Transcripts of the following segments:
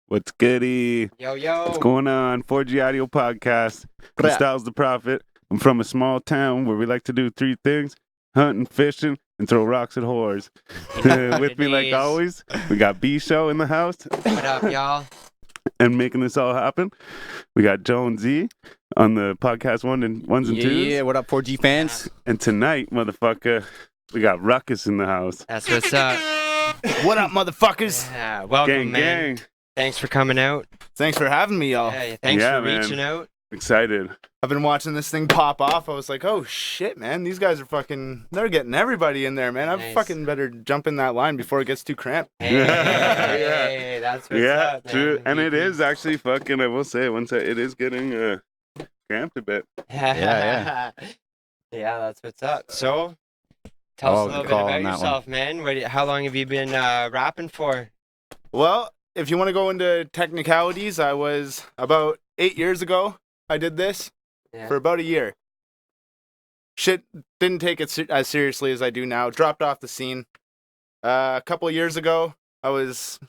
What's goody? Yo, yo. What's going on? 4G Audio Podcast. I'm Styles the Prophet. I'm from a small town where we like to do three things: hunting, fishing, and throw rocks at whores. With me, like always, we got B Show in the house. What up, y'all? And making this all happen, we got Jonesy on the podcast ones and twos. Yeah, what up, 4G fans? And tonight, motherfucker, we got Ruckus in the house. That's what's up. What up, motherfuckers? Yeah, welcome, man. Gang. Thanks for coming out. Thanks for having me, y'all. Yeah, thanks Yeah, for man. reaching out. Excited. I've been watching this thing pop off. I was like, oh shit, man, these guys are they're getting everybody in there, man. I Nice. fucking better jump in that line before it gets too cramped. Hey, hey, that's what's Yeah, up, man. true. And it is actually fucking, I will say, it is getting cramped a bit. Yeah, that's what's up. So, tell us a little bit call about on that yourself, man. How long have you been rapping for? Well, if you want to go into technicalities, I was about 8 years ago. I did this for about a year. Shit didn't take it as seriously as I do now. Dropped off the scene. A couple of years ago, I was,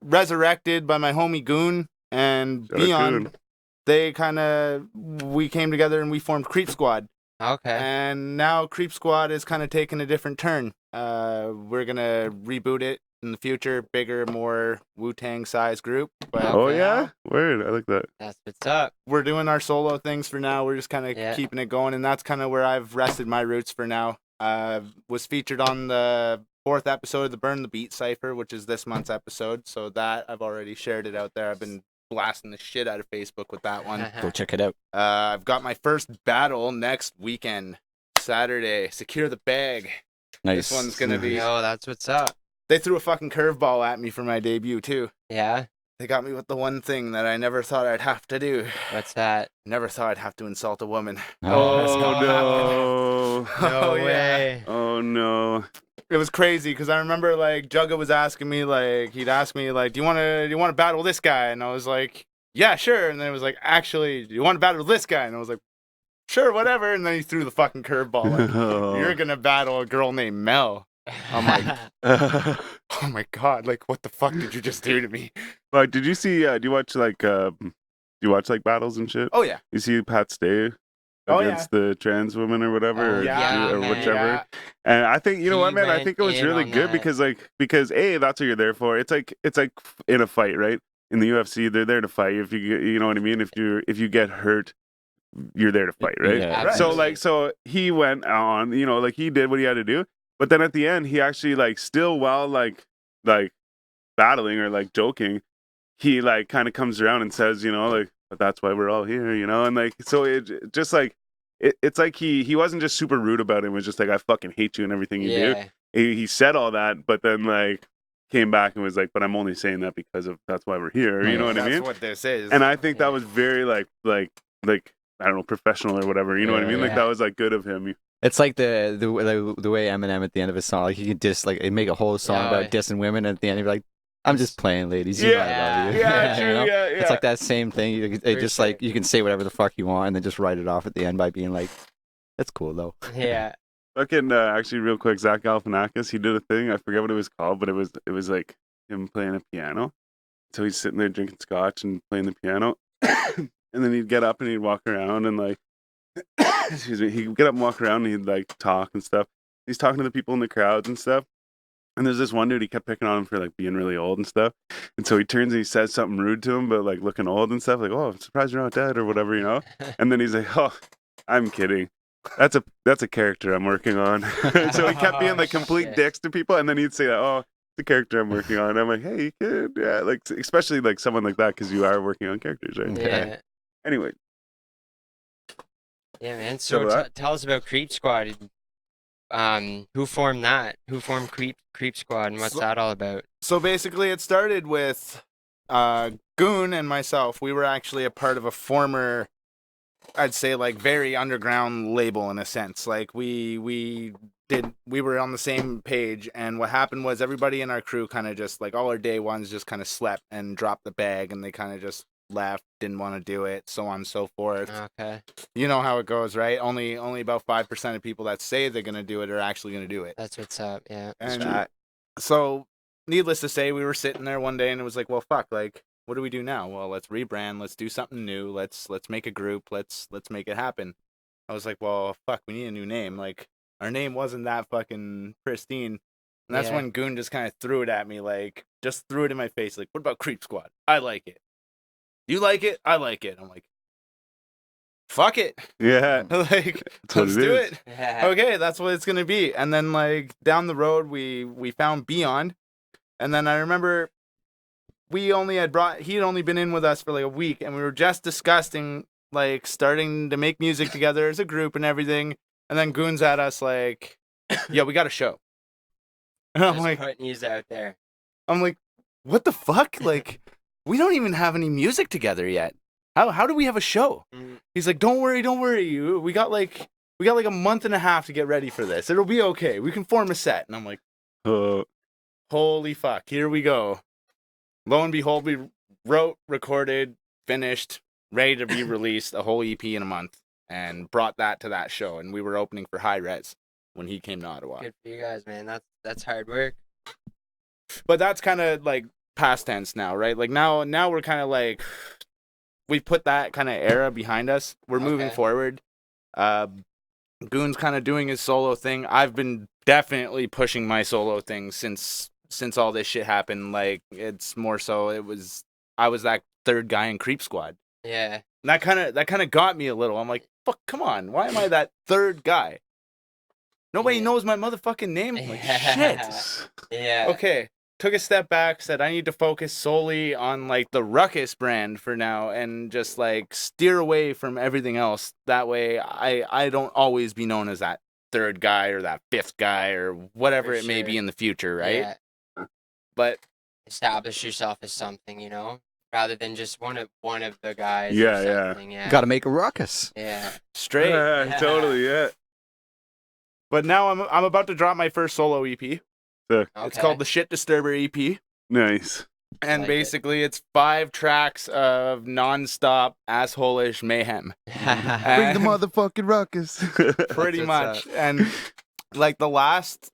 resurrected by my homie Goon and Beyond. We came together and we formed Creep Squad. Okay. And now Creep Squad is kind of taking a different turn. We're going to reboot it in the future, bigger, more Wu-Tang size group. But Oh, yeah? Word. I like that. That's what's up. we're doing our solo things for now. We're just kind of keeping it going, and that's kind of where I've rested my roots for now. Was featured on the 4th episode of the Burn the Beat Cypher, which is this month's episode. So that I've already shared it out there. I've been blasting the shit out of Facebook with that one. Uh-huh. Go check it out. I've got my first battle next weekend, Saturday. Secure the Bag. Nice. This one's gonna be. Yo, that's what's up. They threw a fucking curveball at me for my debut too. Yeah? They got me with the one thing that I never thought I'd have to do. What's that? Never thought I'd have to insult a woman. Oh, no. No yeah. way. Oh, no. It was crazy because I remember like Jugga was asking me he'd ask me do you want to battle this guy, and I was like, yeah, sure. And then it was like, actually, do you want to battle this guy? And I was like, sure, whatever. And then he threw the fucking curveball. Like, you're gonna battle a girl named Mel. I'm like, oh my god, like what the fuck did you just do to me? Like, did you see, do you watch battles and shit? Oh yeah. You see Pat Stay Oh, against the trans woman or whatever, Oh, or, yeah, or man. whichever. Yeah. And I think, you know He what, man? I went think it was in really on good that. because A, that's what you're there for. It's like in a fight, right? In the UFC, they're there to fight. If you know what I mean? If you get hurt, you're there to fight, right? Yeah. Right. So he went on, he did what he had to do. But then at the end, he actually still while like battling or like joking, he kind of comes around and says, but that's why we're all here, and so it just it's like he wasn't just super rude about it. It was just like, I fucking hate you and everything you do. Yeah. He said all that, but then came back and was like, but I'm only saying that because of that's why we're here. You know what I mean? That's what this is. And I think that was very like I don't know, professional or whatever. You know what I mean? Yeah. Like that was good of him. It's like the way Eminem at the end of his song, like he could just make a whole song Yeah. about dissing women, and at the end he'd be like, "I'm just playing, ladies. You know I love you." Yeah, true, You know? yeah. It's like that same thing. It just sure. you can say whatever the fuck you want, and then just write it off at the end by being like, "That's cool though." Yeah. Fucking actually, real quick, Zach Galifianakis, he did a thing. I forget what it was called, but it was like him playing a piano. So he's sitting there drinking scotch and playing the piano, and then he'd get up and he'd walk around and excuse me, he'd get up and walk around and he'd talk and stuff. He's talking to the people in the crowds and stuff. And there's this one dude, he kept picking on him for being really old and stuff. And so he turns and he says something rude to him, but looking old and stuff, oh, I'm surprised you're not dead or whatever, And then he's like, oh, I'm kidding. That's a character I'm working on. So he kept being complete shit. dicks to people, and then he'd say that, oh, the character I'm working on. I'm like, hey, kid, yeah, especially someone like that, because you are working on characters, right? Yeah. Anyway, Yeah, man. So tell us about Creep Squad. Who formed that? Who formed Creep Squad, and what's that all about? So basically, it started with Goon and myself. We were actually a part of a former, I'd say, very underground label in a sense. We were on the same page, and what happened was everybody in our crew kind of just all our day ones just kind of slept and dropped the bag, and they kind of just left, didn't want to do it, so on and so forth. Okay. You know how it goes, right? Only about 5% of people that say they're gonna do it are actually gonna do it. That's what's up. Yeah. And so, needless to say, we were sitting there one day, and it was like, well, fuck, what do we do now? Well, let's rebrand. Let's do something new. Let's make a group. Let's make it happen. I was like, well, fuck, we need a new name. Like, our name wasn't that fucking pristine. And that's Yeah. when Goon just kind of threw it at me, like, just threw it in my face. Like, what about Creep Squad? I like it. You like it? I like it. I'm like, fuck it. Yeah. Like, That's what let's it do is. it. Okay, that's what it's gonna be. And then, like, down the road, we found Beyond. And then I remember he had only been in with us for like a week, and we were just discussing, like, starting to make music together as a group and everything. And then Goon's at us like, yeah, we got a show. And I'm Just like, putting these out there. what the fuck? Like, we don't even have any music together yet. How do we have a show? Mm. He's like, don't worry. We got like a month and a half to get ready for this. It'll be okay. We can form a set. And I'm like, holy fuck, here we go. Lo and behold, we wrote, recorded, finished, ready to be released a whole EP in a month, and brought that to that show. And we were opening for High Res when he came to Ottawa. Good for you guys, man. That's hard work. But that's kind of like past tense now, right? Like now we're kind of like, we put that kind of era behind us. We're moving Okay. forward. Goon's kind of doing his solo thing. I've been definitely pushing my solo thing since all this shit happened. Like, it's more so I was that third guy in Creep Squad. Yeah. And that kind of got me a little. I'm like, fuck, come on. Why am I that third guy? Nobody Yeah. knows my motherfucking name. I'm like, shit. Yeah. Okay. Took a step back, said I need to focus solely on, like, the Ruckus brand for now, and just, like, steer away from everything else. That way I don't always be known as that third guy or that fifth guy or whatever For it may be sure. in the future, right? Yeah. But Establish yourself as something, you know, rather than just one of the guys. Yeah, or yeah. something. Yeah. Got to make a ruckus. Yeah. straight. Totally, yeah. But now I'm about to drop my first solo EP. Sick. It's called the Shit Disturber EP. Nice. And Like it. basically it's 5 tracks of non-stop asshole-ish mayhem. Bring the motherfucking ruckus. Pretty That's what's much. And like the last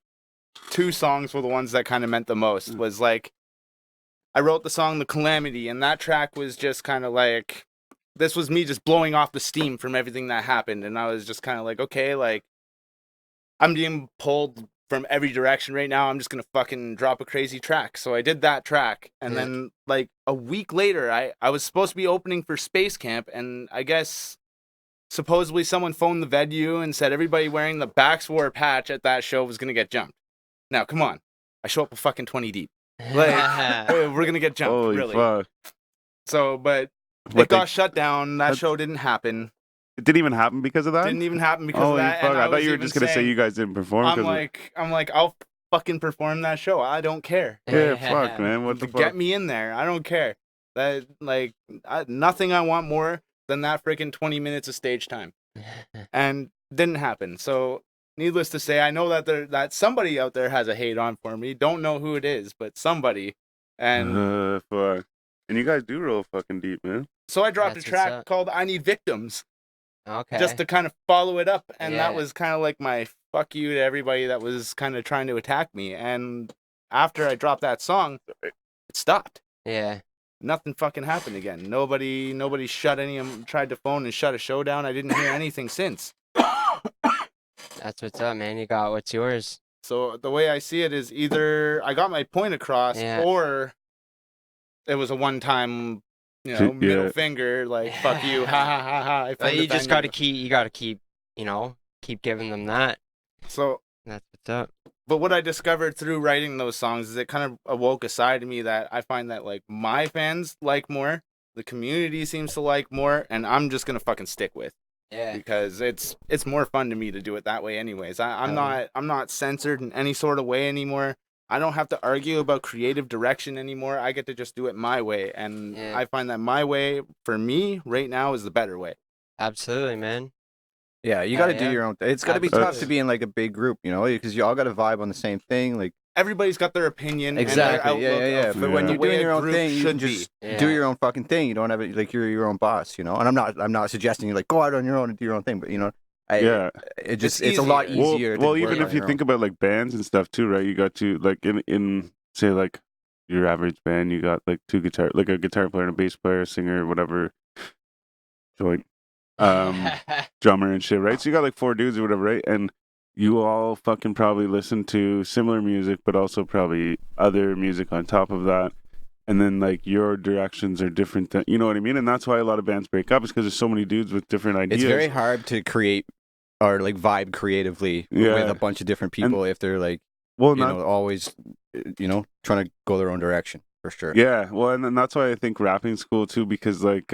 2 songs were the ones that kind of meant the most. Was like, I wrote the song The Calamity, and that track was just kind of like, this was me just blowing off the steam from everything that happened. And I was just kind of like, okay, like, I'm being pulled from every direction right now. I'm just going to fucking drop a crazy track. So I did that track. And Yeah. then like a week later, I was supposed to be opening for Space Camp. And I guess supposedly someone phoned the venue and said everybody wearing the Baxwar patch at that show was going to get jumped. Now, come on. I show up with fucking 20 deep. Like, we're going to get jumped, Holy really. fuck. So, but What it got shut down. That That- show didn't happen. It didn't even happen because of that? Didn't even happen because Holy of that. fuck. And I thought was you were even just going to say saying- you guys didn't perform. I'm 'cause like, I'll fucking perform that show. I don't care. yeah, fuck, man. What the Get fuck? me in there. I don't care. That, like, nothing I want more than that freaking 20 minutes of stage time. And didn't happen. So, needless to say, I know that somebody out there has a hate on for me. Don't know who it is, but somebody. And Fuck. And you guys do roll fucking deep, man. so I dropped That's a what's track up. called I Need Victims. Okay. Just to kind of follow it up. And that Yeah. was kind of like my fuck you to everybody that was kind of trying to attack me. And after I dropped that song, it stopped. Yeah. Nothing fucking happened again. Nobody tried to phone and shut a show down. I didn't hear anything since. That's what's up, man. You got what's yours. So the way I see it is either I got my point across Yeah. or it was a one-time, Yeah. middle finger, like, fuck you, ha ha ha ha. I But found you the just banger. gotta keep, keep giving them that. So, That's what's up. but what I discovered through writing those songs is it kind of awoke a side of me that I find that, like, my fans like more, the community seems to like more, and I'm just gonna fucking stick with. Yeah. Because it's more fun to me to do it that way anyways. I'm Totally. not censored in any sort of way anymore. I don't have to argue about creative direction anymore. I get to just do it my way, and Yeah. I find that my way for me right now is the better way. Absolutely, man. Yeah, you got to do yeah. your own. It's got to be tough to Absolutely. be in like a big group, because you all got to vibe on the same thing. Like Everybody's got their opinion. exactly, And their outlook yeah. of But when Yeah. you're the way doing a your own group thing, you can should just Yeah. do your own fucking thing. You don't have it like you're your own boss, And I'm not suggesting you like go out on your own and do your own thing, but Yeah. it's It's a lot easier. Well, easier. well to even work if on you your think own. about like bands and stuff too, right? You got to like in say like your average band, you got like two guitar, like a guitar player and a bass player, a singer, whatever, joint, drummer and shit, right? So you got like four dudes or whatever, right? And you all fucking probably listen to similar music, but also probably other music on top of that. And then like your directions are different than, you know what I mean? And that's why a lot of bands break up, is because there's so many dudes with different ideas. It's very hard to create or like vibe creatively Yeah. with a bunch of different people if they're like, well, always, trying to go their own direction, for sure. yeah, well, and then that's why I think rapping's cool too, because like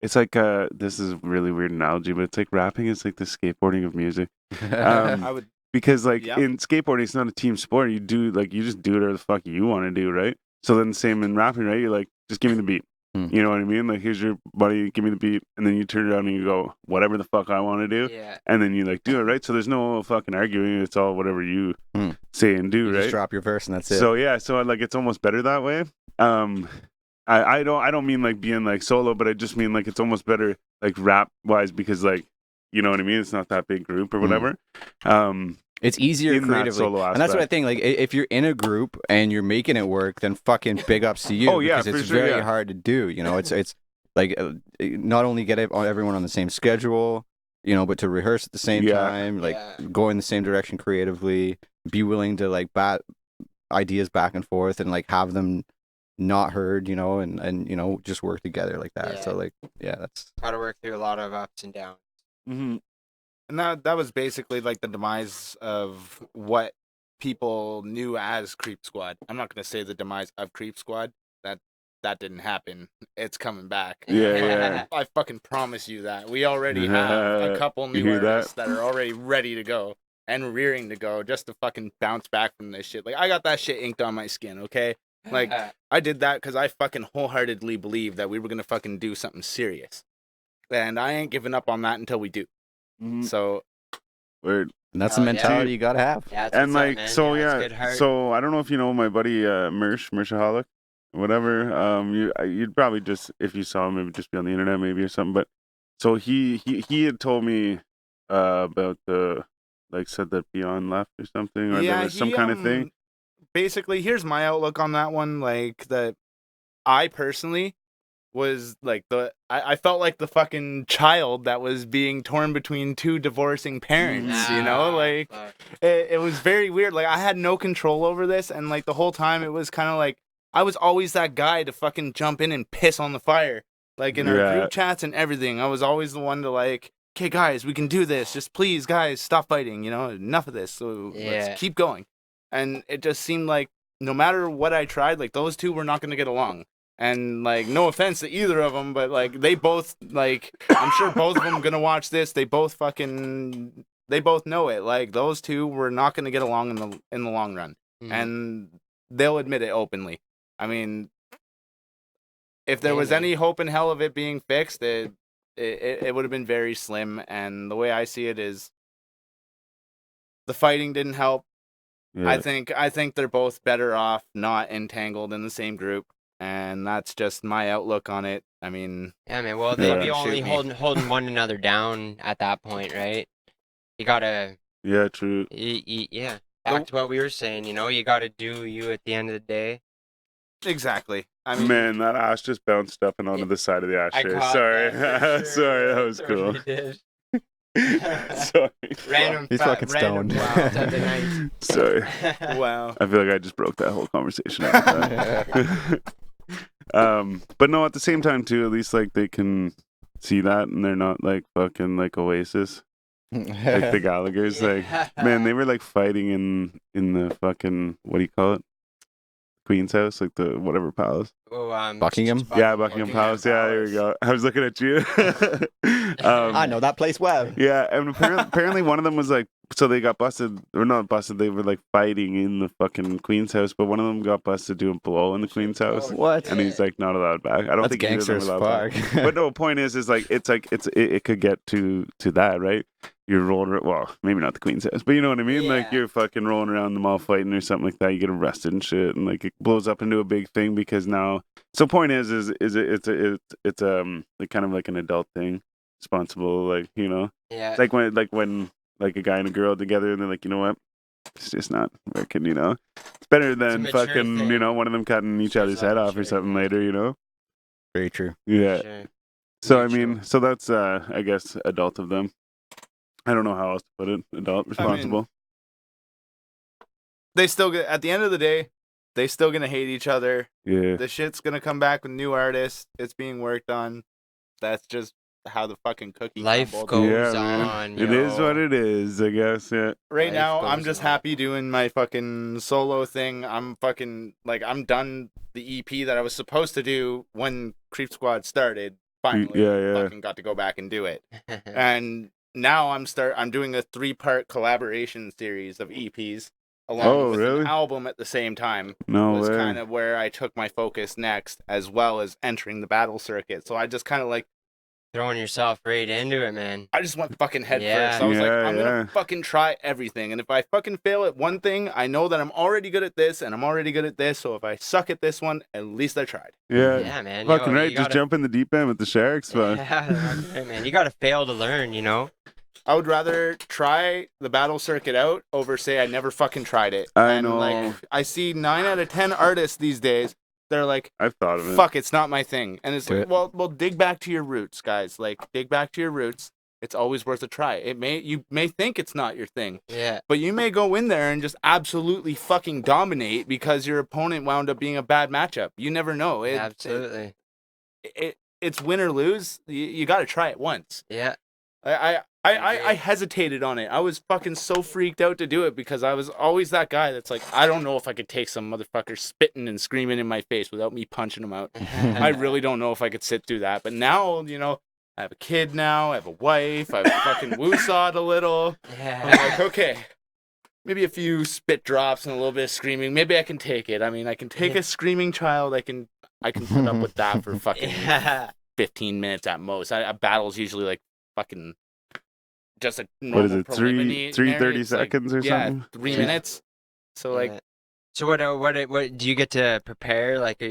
it's like this is a really weird analogy, but it's like rapping is like the skateboarding of music. I would. Because like Yep. in skateboarding, it's not a team sport. You just do whatever the fuck you want to do, right? So then same in rapping, right? You're like, just give me the beat. You know what I mean? Like, here's your buddy, give me the beat, and then you turn around and you go, whatever the fuck I want to do, Yeah. and then you like do it, right? So there's no fucking arguing. It's all whatever you say and do, You right? just drop your verse and that's it. So yeah, so like it's almost better that way. I don't mean like being like solo, but I just mean like it's almost better like rap wise, because like, you know what I mean? It's not that big group or whatever. It's easier in that creatively. solo And that's what I aspect. think. Like, if you're in a group and you're making it work, then fucking big ups to you. Oh, yeah, because for it's sure, very yeah. hard to do. It's like not only get everyone on the same schedule, but to rehearse at the same Yeah. time, like go in the same direction creatively, be willing to like bat ideas back and forth and like have them not heard, and just work together like that. Yeah. So like, yeah, that's Got to work through a lot of ups and downs. Mm-hmm. And that was basically like the demise of what people knew as Creep Squad. I'm not gonna say the demise of Creep Squad. That didn't happen. It's coming back. Yeah, yeah. I fucking promise you that. We already have a couple You new hear that? artists that are already ready to go and rearing to go just to fucking bounce back from this shit. Like, I got that shit inked on my skin, okay? Like, I did that because I fucking wholeheartedly believed that we were gonna fucking do something serious. And I ain't giving up on that until we do. Mm-hmm. So Weird. and that's Oh, the yeah. mentality you gotta have. Yeah, that's And what's up, like, man. so it's yeah, good heart. so I don't know if you know my buddy Mershaholic, whatever. You'd probably just, if you saw him, maybe just be on the internet, maybe or something. But so he had told me about the, like, said that Beyond left or something, or there was some kind of thing. Basically, here's my outlook on that one. Like, that I personally was like I felt like the fucking child that was being torn between two divorcing parents, like fuck. it was very weird. Like, I had no control over this, and like the whole time it was kind of like I was always that guy to fucking jump in and piss on the fire, like in our Yeah. group chats and everything. I was always the one to like, okay guys, we can do this, just please guys stop fighting, enough of this, so Yeah. let's keep going. And it just seemed like no matter what I tried, like those two were not going to get along. And like, no offense to either of them, but like they both, like, I'm sure both of them gonna watch this. They both know it. Like, those two were not gonna get along in the long run, and they'll admit it openly. I mean, if there was any hope in hell of it being fixed, it would have been very slim. And the way I see it is, the fighting didn't help. Yeah. I think they're both better off not entangled in the same group. And that's just my outlook on it. I mean, Yeah, man. Well, they'd be Shoot only me. holding one another down at that point, right? You gotta, Yeah, true. yeah. Back to what we were saying, you gotta do you at the end of the day. exactly. I mean, Man, that ash just bounced up and onto the side of the I ashtray. caught Sorry. that for sure. Sorry, that was cool. Totally did. Sorry. Random, He's fucking random stoned. clouds at the night. Sorry. wow. I feel like I just broke that whole conversation up with that. But no, at the same time too, at least like they can see that and they're not like fucking like Oasis. Like the Gallaghers, like, man, they were like fighting in the fucking, what do you call it? Queen's house, like the whatever palace. Oh, Buckingham? Yeah, Buckingham Palace. Yeah, there we go. I was looking at you. I know that place well. Yeah, and apparently one of them was like, so they got busted, or not busted, they were like fighting in the fucking Queen's house, but one of them got busted doing blow in the Queen's house. What? And he's like not allowed back. I don't That's think either of them gangster are as allowed fuck. back. But no, point is like it could get to that, right? You're rolling, well, maybe not the Queen's house, but you know what I mean? Like, Yeah. you're fucking rolling around the mall fighting or something like that. You get arrested and shit, and like it blows up into a big thing because now. So point is it's like kind of like an adult thing, responsible, like, Yeah. it's like when a guy and a girl together and they're like, you know what, it's just not working, you know. It's better than mature fucking, thing. you know, one of them cutting each It's other's all head off or mature, something yeah. later, you know. Very true. Yeah. Sure. So I Mutual. mean, so that's I guess adult of them. I don't know how else to put it. Adult, responsible. They still get, at the end of the day, they still gonna hate each other. Yeah. The shit's gonna come back with new artists. It's being worked on. That's just how the fucking cookie Life crumbled. goes Yeah, man. on. It is what yo. it is, I guess. Yeah. Right Life now, I'm goes just on. happy doing my fucking solo thing. I'm fucking like I'm done the EP that I was supposed to do when Creep Squad started. Finally, Yeah. fucking got to go back and do it. And now I'm doing a 3-part collaboration series of EPs along Oh, with really? an album at the same time. No Was way. kind of where I took my focus next, as well as entering the battle circuit. So I just kind of like Throwing yourself right into it, man. I just went fucking head Yeah. first. I was like, Yeah, I'm yeah. gonna fucking try everything, and if I fucking fail at one thing, I know that I'm already good at this, and I'm already good at this. So if I suck at this one, at least I tried. Yeah. Yeah, man. Fucking yo, right. you Just gotta- jump in the deep end with the sharks, but Yeah, fucking right, man. You gotta fail to learn, you know. I would rather try the battle circuit out over say I never fucking tried it. I and know. like I see 9 out of 10 artists these days, they're like, I've thought of it. fuck, it's not my thing. And it's Do like, it. well, dig back to your roots, guys. Like, dig back to your roots. It's always worth a try. You may think it's not your thing, Yeah. but you may go in there and just absolutely fucking dominate because your opponent wound up being a bad matchup. You never know. Absolutely. It's win or lose. You got to try it once. Yeah. I hesitated on it. I was fucking so freaked out to do it because I was always that guy that's like, I don't know if I could take some motherfucker spitting and screaming in my face without me punching him out. I really don't know if I could sit through that. But now, you know, I have a kid now. I have a wife. I've fucking woosawed a little. I'm Yeah. like, okay, maybe a few spit drops and a little bit of screaming. Maybe I can take it. I mean, I can take a screaming child. I can put up with that for fucking Yeah. 15 minutes at most. A battle's usually like fucking just a What normal is it? preliminary. 30 It's like, seconds or yeah, something? 3 minutes. So like Yeah. So what do you get to prepare, like, or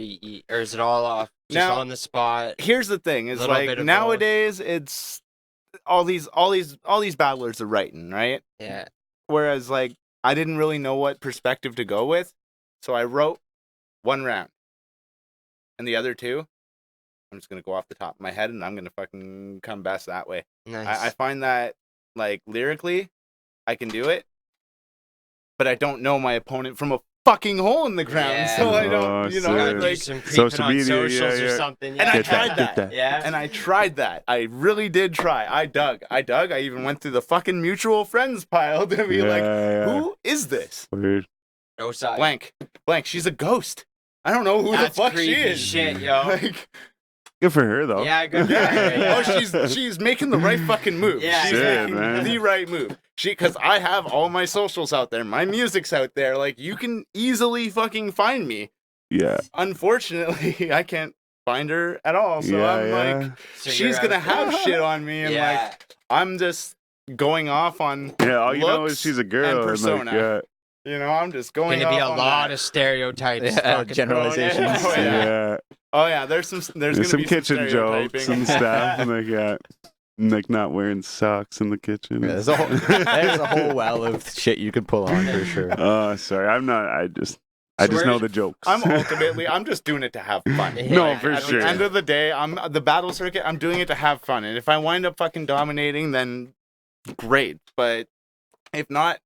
is it all off just Now- on the spot? here's the thing is Little bit like of nowadays it's all these battlers are writing, right? Yeah. Whereas like I didn't really know what perspective to go with, so I wrote 1 round, and the other 2 I'm just gonna go off the top of my head and I'm gonna fucking come best that way. Nice. I find that like lyrically I can do it, but I don't know my opponent from a fucking hole in the ground, Yeah. so I Oh, don't, you know, sick. Do like. some creeping social on media, socials yeah, or yeah. something. And I Yeah. tried Get that. Yeah. And I tried that. I really did try. I dug. I even went through the fucking mutual friends pile to be like, who is this? Weird. No side. Blank. She's a ghost. I don't know who That's the fuck she creepy is. shit, yo. Like, Good for her though. Yeah, good. for her, yeah. yeah. Oh, she's making the right fucking move. Yeah, she's Shit, making man. the right move. Because I have all my socials out there, my music's out there. Like you can easily fucking find me. Yeah. Unfortunately, I can't find her at all. So Yeah, I'm yeah. like, So she's you're gonna out have there. shit on me, and Yeah. like I'm just going off on. Yeah, all you know is looks she's a girl. and like, persona. yeah. You know, I'm just going. Gonna be a off on lot that. of stereotypes. Yeah, fucking generalizations. thrown in. Oh, yeah. Yeah. Oh yeah, there's There's gonna some be kitchen some jokes stereotyping. and stuff. And like, yeah. And, like not wearing socks in the kitchen. Yeah, there's a whole well of shit you could pull on for sure. Oh, sorry. I'm not. I just where- know the jokes. I'm just doing it to have fun. No, Like, for at sure. the end of the day, I'm the battle circuit. I'm doing it to have fun, and if I wind up fucking dominating, then great. But if not,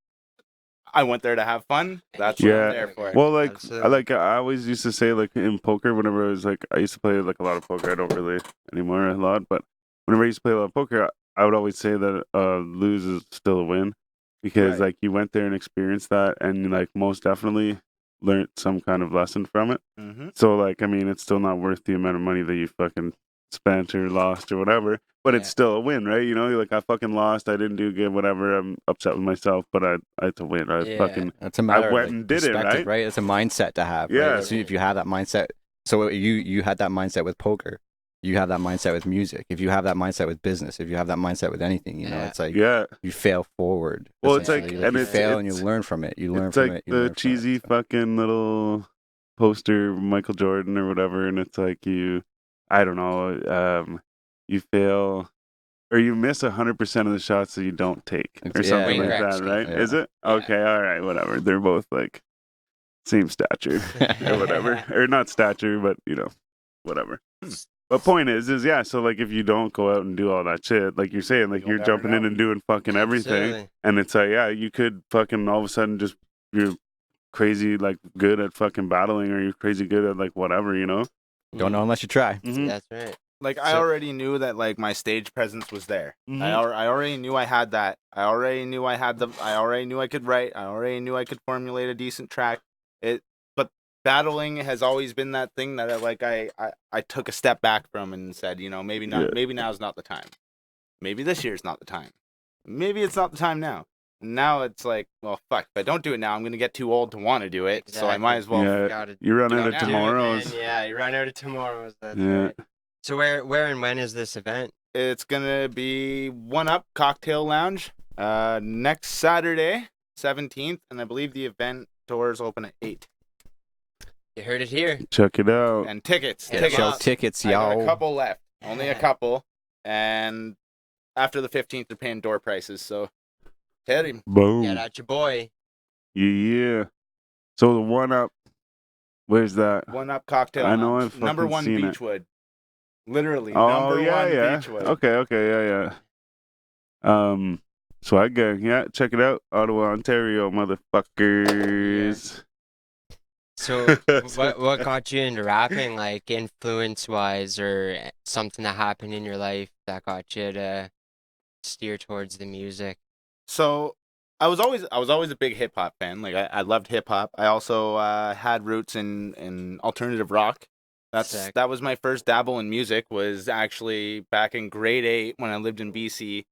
I went there to have fun. That's what Yeah. I'm there for. Well, like, Absolutely. I always used to say, like, in poker, whenever I was like, I used to play like a lot of poker. I don't really anymore a lot, but whenever I used to play a lot of poker, I would always say that lose is still a win because Right. like you went there and experienced that, and like most definitely learned some kind of lesson from it. Mm-hmm. So like, I mean, it's still not worth the amount of money that you fucking spent or lost or whatever, but it's Yeah. still a win, right? You know, you're like, I fucking lost, I didn't do good, whatever. I'm upset with myself, but I had to win. I Yeah. fucking It's a matter went of and did it, perspective, right? It's a mindset to have. Yeah. Right? So if you have that mindset, so you had that mindset with poker, you have that mindset with music. If you have that mindset with business, if you have that mindset with anything, you know, Yeah. it's like yeah. you fail forward. Well, it's essentially. like- and you it's- fail and you it's- learn from it. You learn It's from like it. You the learn from cheesy it. So- fucking little poster Michael Jordan or whatever, and it's like I don't know, you fail, or you miss 100% of the shots that you don't take, or Yeah, something wing like that, direction. right? Yeah. Is it? Yeah. Okay, all right, whatever. They're both like same stature or whatever, or not stature, but whatever. But point is yeah. So like, if you don't go out and do all that shit, like you're saying, like You'll you're never jumping in know. and doing fucking everything, Absolutely. and it's like, yeah, you could fucking all of a sudden just you're crazy like good at fucking battling, or you're crazy good at like whatever, Don't know unless you try. Mhm. That's right. Like I So- already knew that like my stage presence was there. Mhm. I already knew I had that. I already knew I had I already knew I could write. I already knew I could formulate a decent track. But battling has always been that thing that I took a step back from and said, maybe not. Yeah. Maybe now's not the time. Maybe this year's not the time. Maybe it's not the time now. Now it's like, well, fuck. If I don't do it now, I'm gonna get too old to want to do it. So I might as well. Yeah. Gotta You run You out know, of now. tomorrows. Yeah, you run out of tomorrows. That's Yeah. right. So where and when is this event? It's gonna be One Up Cocktail Lounge next Saturday, 17th, and I believe the event doors open at 8. You heard it here. Check it out. And tickets, Yeah, tickets. Show tickets, I got a y'all. couple left, only a couple, and after the 15th, they're paying door prices. So hit him. Boom. Get out your boy. Yeah. So the One Up, where's that? One Up Cocktail I know Lounge. I've fucking Number one seen it. Beechwood. Literally, Oh number yeah, one yeah. Beechwood. Okay, yeah. Swag gang, yeah. Check it out, Ottawa, Ontario, motherfuckers. So what got you into rapping, like influence wise, or something that happened in your life that got you to steer towards the music? So I was always a big hip hop fan. Like I loved hip hop. I also had roots in alternative rock. Sick. That was my first dabble in music. Was actually back in grade 8 when I lived in BC.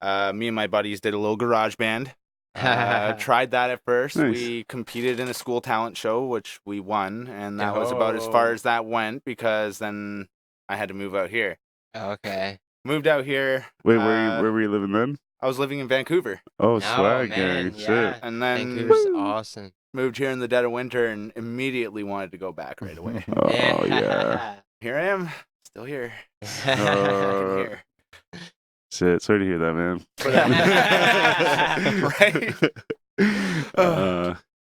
Me and my buddies did a little garage band. Tried that at first. Nice. We competed in a school talent show, which we won, and that was about as far as that went because then I had to move out here. Okay. Moved out here. Wait, where were you living then? I was living in Vancouver, Oh, No, swag man, gang, yeah. shit. and then Vancouver's awesome. moved here in the dead of winter and immediately wanted to go back right away. Oh yeah. Here I am, still here. Uh, Fucking here. Shit, sorry to hear that, man. Right?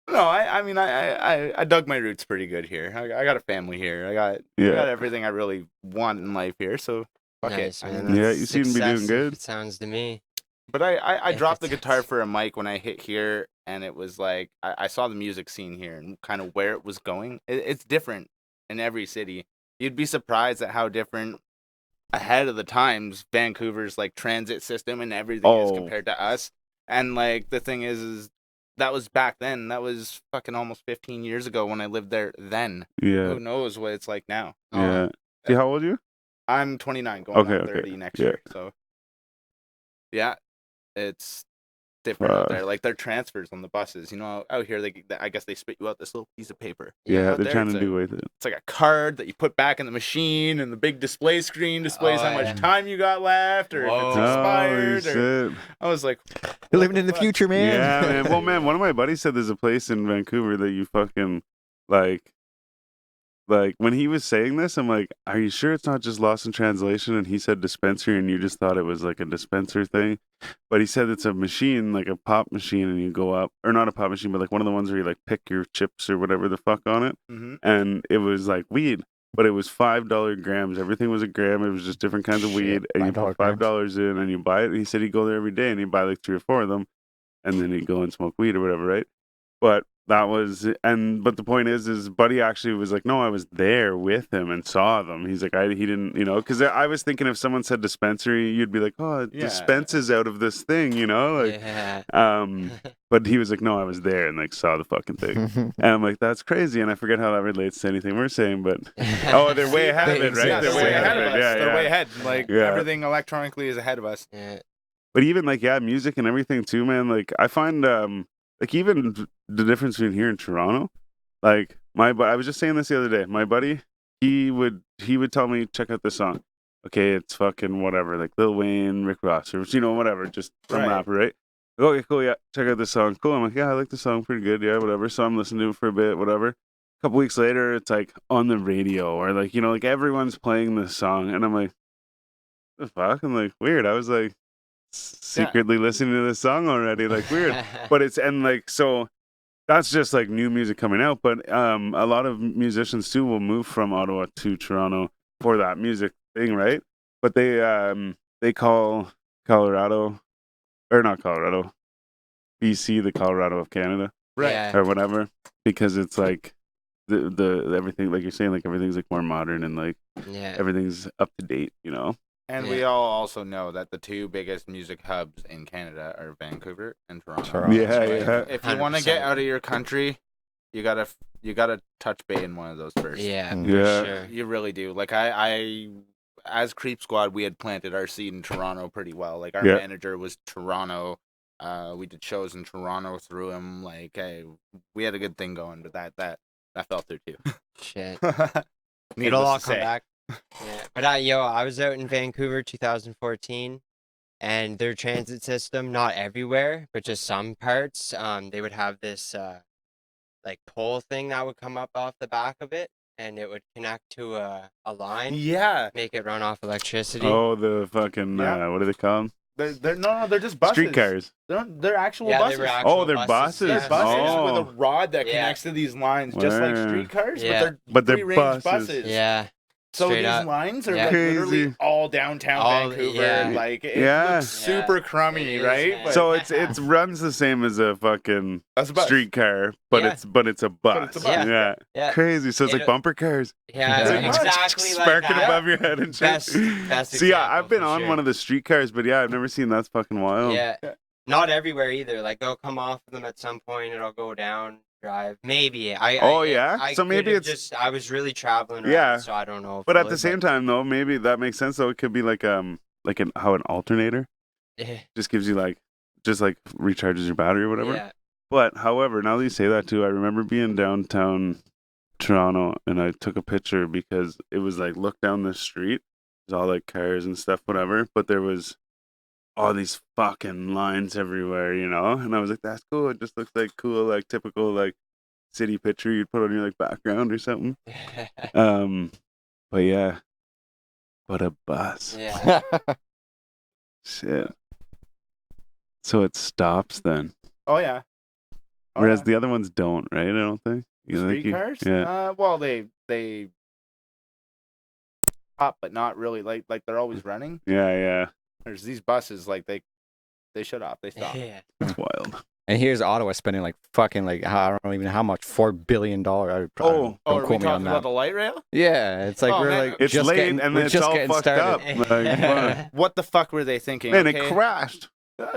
No, I mean, I dug my roots pretty good here. I got a family here. I got everything I really want in life here. So fuck Nice, it. I man. mean, Yeah, That's you seem to be doing success, good. It sounds to me. but I If dropped the it's- guitar for a mic when I hit here, and it was like I saw the music scene here and kind of where it was going. It's different in every city. You'd be surprised at how different ahead of the times Vancouver's like transit system and everything is Oh. compared to us. And like the thing is that was back then. That was fucking almost 15 years ago when I lived there then. Yeah, Who knows what it's like now? yeah. See, how old are you? I'm 29 going on Okay, 30 next yeah. year. So yeah, it's different out there. Like their transfers on the buses, out here I guess they spit you out this little piece of paper. Yeah, Out they're there, trying it's to a- do with it. It's like a card that you put back in the machine, and the big display screen displays Oh, how much yeah. time you got left, or if it's Whoa. expired. Holy Or, shit. I was like, You're living in the fuck? future, man. Yeah, man. Well, man, one of my buddies said there's a place in Vancouver that you fucking like when he was saying this, I'm like, are you sure it's not just lost in translation? And he said dispensary, and you just thought it was like a dispenser thing. But he said it's a machine, like a pop machine, and you go up, or not a pop machine, but like one of the ones where you like pick your chips or whatever the fuck on it. Mhm. And it was like weed, but it was $5 grams. Everything was a gram. It was just different kinds of Shit, weed, and you $5 put $5 in, and you buy it. And he said he'd go there every day, and he'd buy like 3 or 4 of them, and then he'd go and smoke weed or whatever, right? But that was, but the point is Buddy actually was like, no, I was there with him and saw them. He's like, he didn't, because I was thinking if someone said dispensary, you'd be like, oh, it Yeah. dispenses out of this thing, like, Yeah. but he was like, no, I was there and like saw the fucking thing. And I'm like, that's crazy. And I forget how that relates to anything we're saying, but oh, they're way ahead of it, right? Yeah, they're way ahead of us. Yeah, They're yeah. way ahead. Like Yeah. everything electronically is ahead of us. Yeah. But even like, yeah, music and everything too, man. Like I find, like even the difference between here and Toronto, like I was just saying this the other day. My buddy, he would tell me, check out this song. Okay, it's fucking whatever, like Lil Wayne, Rick Ross, or whatever, just some Right. rapper, right? Okay, cool, yeah, check out this song. Cool. I'm like, yeah, I like the song, pretty good, yeah, whatever. So I'm listening to it for a bit, whatever. A couple weeks later, it's like on the radio, or like like everyone's playing this song, and I'm like, the fuck? I'm like, weird. I was like secretly listening to this song already, like weird. But it's and like so that's just like new music coming out. But a lot of musicians too will move from Ottawa to Toronto for that music thing, right? But they call Colorado or not Colorado, BC the Colorado of Canada Right. Yeah. or whatever because it's like the everything like you're saying like everything's like more modern and like Yeah. everything's up to date, you know. And we all also know that the two biggest music hubs in Canada are Vancouver and Toronto. Toronto. Yeah, So yeah. if you want to get 100%. out of your country, you gotta touch bay in one of those first. Yeah. Mm. For Yeah. sure. You really do. Like I as Creep Squad, we had planted our seed in Toronto pretty well. Like our Yeah. manager was Toronto. We did shows in Toronto through him. Like, we had a good thing going, but that fell through too. Shit. Needless It'll all to come say. back. Yeah. But I was out in Vancouver 2014, and their transit system, not everywhere, but just some parts, they would have this like pole thing that would come up off the back of it, and it would connect to a line, Yeah, make it run off electricity. Oh, the fucking Yeah. what are they called? they're just buses. Streetcars. They're actual Yeah, buses. they were actual Oh, they're buses. They're yeah. buses with Oh. a rod that Yeah. connects to these lines, just like Wow. streetcars, Yeah. But they're free-range buses. Yeah. So Straight these up. lines are Yeah. like literally Crazy. all downtown All- Vancouver. yeah. Like it Yeah. looks super crummy, It is, right? man. But So it runs the same as a fucking that's a bus. streetcar, but Yeah. it's a bus. it's a bus. Yeah. Yeah. Crazy. So it's like It- bumper cars. Yeah, It's like exactly like sparking that. above your head and shit. Best See, example, I've been for on sure. one of the streetcars, but yeah, I've never seen that's fucking wild. Yeah. Not everywhere either. Like they'll come off of them at some point. It'll go down, drive. Maybe. Oh, yeah? I So maybe could've it's- I was really traveling around, Yeah. so I don't know. But at fully, the same time, though, maybe that makes sense. Though it could be like how an alternator Yeah. just gives you just recharges your battery or whatever. Yeah. But however, now that you say that too, I remember being downtown Toronto and I took a picture because it was like look down the street, there's all like cars and stuff, whatever. But there was all these fucking lines everywhere, you know. And I was like, that's cool. It just looks like cool, like typical like city picture you'd put on your like background or something. But yeah, but a bus. Yeah. Shit. So it stops then. Oh yeah. Oh, Whereas yeah. the other ones don't, right? I don't think. You think streetcars. Yeah. Well, they up, but not really. Like they're always running. Yeah. There's these buses, like they shut off, they stop. Yeah. It's wild. And here's Ottawa spending like fucking like I don't know even how much $4 billion. Oh, Don't are we quote me on talking about that. the light rail? Yeah, it's like Oh, we're man. like It's just late getting, and we're it's just all getting fucked started. up. Like, fuck. What the fuck were they thinking? Man, okay? it crashed.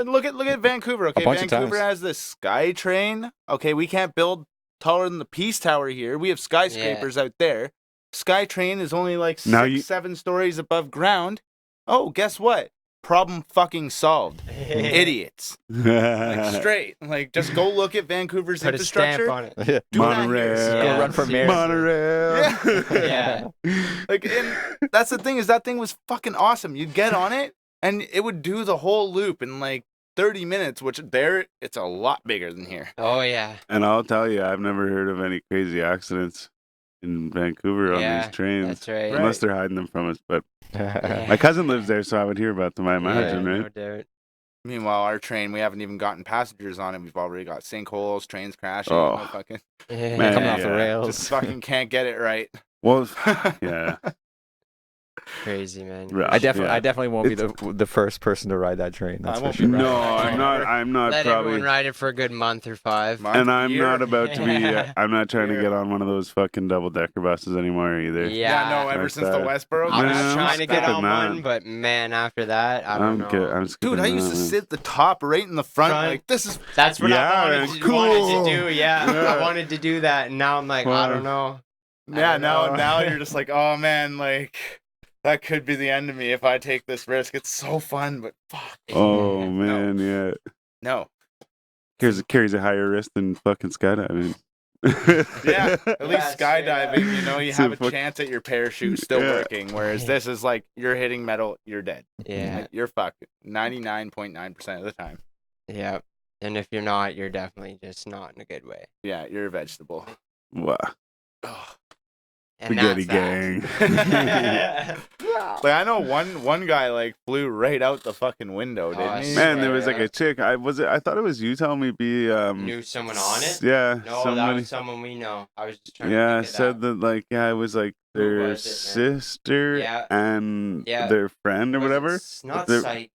Look at Vancouver. Okay, bunch of Vancouver times. has the Sky Train. Okay, we can't build taller than the Peace Tower here. We have skyscrapers out there. Sky Train is only like Now 7 stories above ground. Oh, guess what? Problem fucking solved. Idiots. Like straight. Like just go look at Vancouver's Put a stamp infrastructure. on it. Do that here. Monorail. Yeah. Go run for mayor. Monorail. Yeah. Like, and that's the thing is that thing was fucking awesome. You'd get on it, and it would do the whole loop in like 30 minutes, which there it's a lot bigger than here. Oh yeah. And I'll tell you, I've never heard of any crazy accidents in Vancouver on Yeah, these trains. That's right. Unless they're hiding them from us. But Yeah. my cousin lives there, so I would hear about them, I imagine, Yeah, right? no doubt. Meanwhile, our train, we haven't even gotten passengers on it. We've already got sinkholes, trains crashing. Oh. Fucking, Man, Coming off the yeah. rails. just fucking can't get it right. Well, yeah. Crazy man. Rough, I definitely yeah. won't be the first person to ride that train. That's I for won't be sure. riding No, that train I'm not. ever. I'm not Let probably. everyone ride it for a good month or 5. Month, And I'm year. not about to be. I'm not trying to Year. get on one of those fucking double decker buses anymore either. Yeah, no, ever Like since the that. Westboro. I was Man, I'm trying to get skipping on that. one, but man, after that, I don't I'm know. good. I'm skipping Dude, I used to that, man. sit at the top right in the front. Front. Like, this is. That's what Yeah, I man, wanted cool. to do. Yeah, Yeah. I wanted to do that, and now I'm like, I Wow. don't know. I Yeah, don't know. now you're just like, oh man, like, that could be the end of me if I take this risk. It's so fun, but fuck. Oh Yeah. man, yeah. No. Carries a higher risk than fucking skydiving. Yeah, at least straight skydiving, you know, you So have a fuck- chance at your parachute still Yeah. working. Whereas this is like, you're hitting metal, you're dead. Yeah, Like, you're fucked 99.9% of the time. yeah. And if you're not, you're definitely just not in a good way. Yeah, you're a vegetable. Wow. Ugh. And Spaghetti that's gang. that. Like I know one guy like flew right out the fucking window, Oh, didn't I he? Man, there was Yeah. like a chick. I thought it was you telling me Knew someone on it? Yeah, No, that somebody. was someone we know. I was just trying to Yeah, think of said that. that like it was like Who their was it, man? sister Yeah. and Yeah. their friend or Was it whatever. not They're- Sight.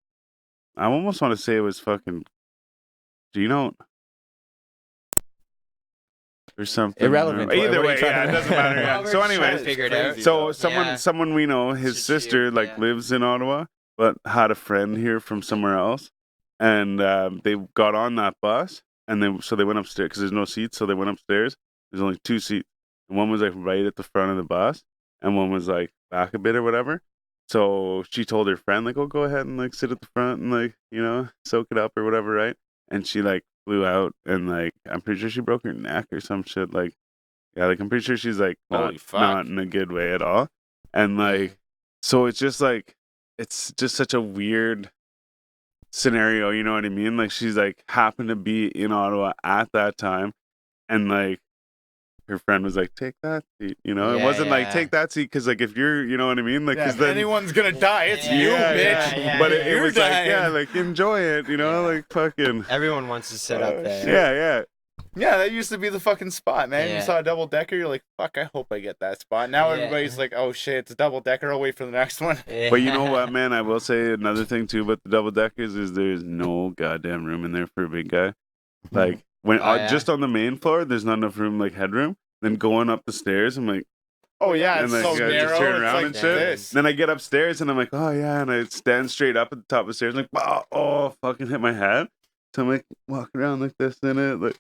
I almost want to say it was fucking Gino or something. Irrelevant. Either What are you way, trying yeah, to- it doesn't matter. Well, Yeah. we're So, just trying to anyways, figure it crazy. out. so Yeah. someone we know, his Should shoot, sister like yeah. lives in Ottawa, but had a friend here from somewhere else, and they got on that bus, and they went upstairs because there's no seats, so they went upstairs. There's only 2 seats, and one was like right at the front of the bus, and one was like back a bit or whatever. So she told her friend like, "Oh, go ahead and like sit at the front and like soak it up or whatever, right?" And she like flew out, and like I'm pretty sure she broke her neck or some shit. Like, yeah, like I'm pretty sure she's like Holy not fuck. in a good way at all. And like, so it's just like it's just such a weird scenario, you know what I mean? Like she's like happened to be in Ottawa at that time, and like her friend was like, "Take that seat," It Yeah, wasn't like yeah. take that seat because like if you're, you know what I mean? Like Yeah, because if then anyone's gonna die, it's Yeah, you, yeah, bitch. yeah, but yeah. it You're was like dying. like enjoy it, Yeah. like fucking Everyone wants to sit up there. yeah. Yeah, that used to be the fucking spot, man. You Yeah. saw a double decker, you're like, fuck, I hope I get that spot. Now Yeah. everybody's like, oh shit, it's a double decker, I'll wait for the next one. Yeah. But you know what, man? I will say another thing too about the double deckers is there's no goddamn room in there for a big guy. Like when Oh, yeah. just on the main floor, there's not enough room, like headroom. Then going up the stairs, I'm like, Oh yeah, and it's like so just narrow, turn it's around like and shit. this. Then I get upstairs and I'm like, oh yeah, and I stand straight up at the top of the stairs, like, oh, fucking hit my head. So I'm like walking around like this in it, like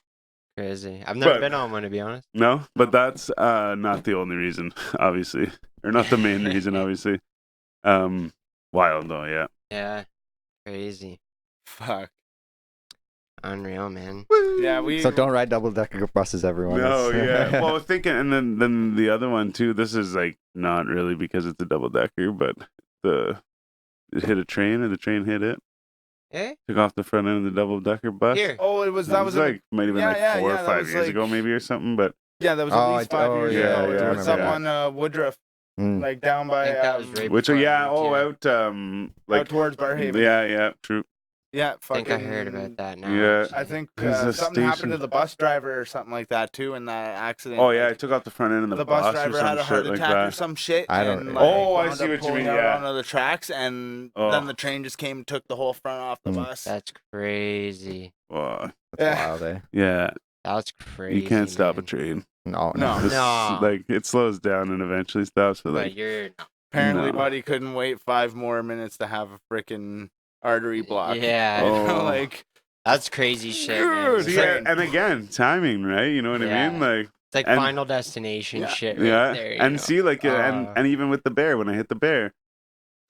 Crazy. I've never But- been on one, to be honest. no, but that's not the only reason, obviously, or not the main reason, obviously. Wild though, yeah. Yeah. Crazy. Fuck. Unreal, man. Yeah, we So don't ride double decker buses, everyone. No, It's- yeah. Well, thinking, and then the other one too. This is like not really because it's a double decker, but it hit a train, or the train hit it. Eh? Took off the front end of the double decker bus. Here. Oh, it was That was in- like might have been yeah, like yeah, 4 yeah, or that 5 was years like- ago, maybe or something. But yeah, that was Oh, at least 5 years yeah, ago. yeah, It was I up remember on Woodruff, Mm. like down by I think that was right which before I yeah, moved here. out like out towards Barhaven. yeah, true. Yeah, I fucking. think I heard about that now. Yeah. actually. I think There's a something happened station- to the bus driver or something like that too in that accident. Oh yeah, I like, took off the front end of the the bus bus or driver some had a heart shit like attack or that. some shit. I don't- and, Oh, I wound see up what you pulling mean, out yeah. onto the tracks, and Oh. then the train just came and took the whole front off the Mm. bus. That's crazy. Oh, That's Yeah. wild, eh? yeah, That's crazy. you can't stop a man. train. No, No. It's, No. like it slows down and eventually stops. But But like, you're. Apparently, No. buddy couldn't wait 5 more minutes to have a freaking artery block. Yeah. You know, Oh. like That's crazy shit, man. Dude, It's see, like, train. and again, timing, right? You know what I Yeah. mean? Like, it's like and- Final Destination Yeah. shit right yeah, there. you and know? see, like, and even with the bear, when I hit the bear,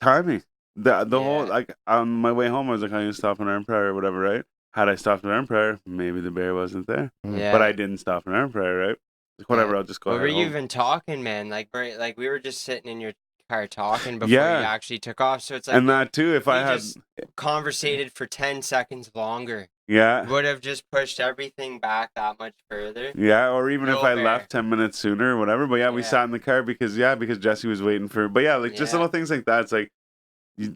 timing. The whole Yeah. like on my way home, I was like, I need to stop in Empire or whatever, right? Had I stopped in Empire, maybe the bear wasn't there, Yeah. but I didn't stop in Empire, right? Like, whatever, I'll just go. What were ahead you home. even talking, man? Like, we were just sitting in your car talking before Yeah. you actually took off. So it's like And that too, if I we had, just conversated for 10 seconds longer. yeah, Would have just pushed everything back that much further. yeah, or even if No I bear. left 10 minutes sooner or whatever. But yeah, we Yeah. sat in the car because Jesse was waiting for. But yeah, like just Yeah. little things like that. It's like,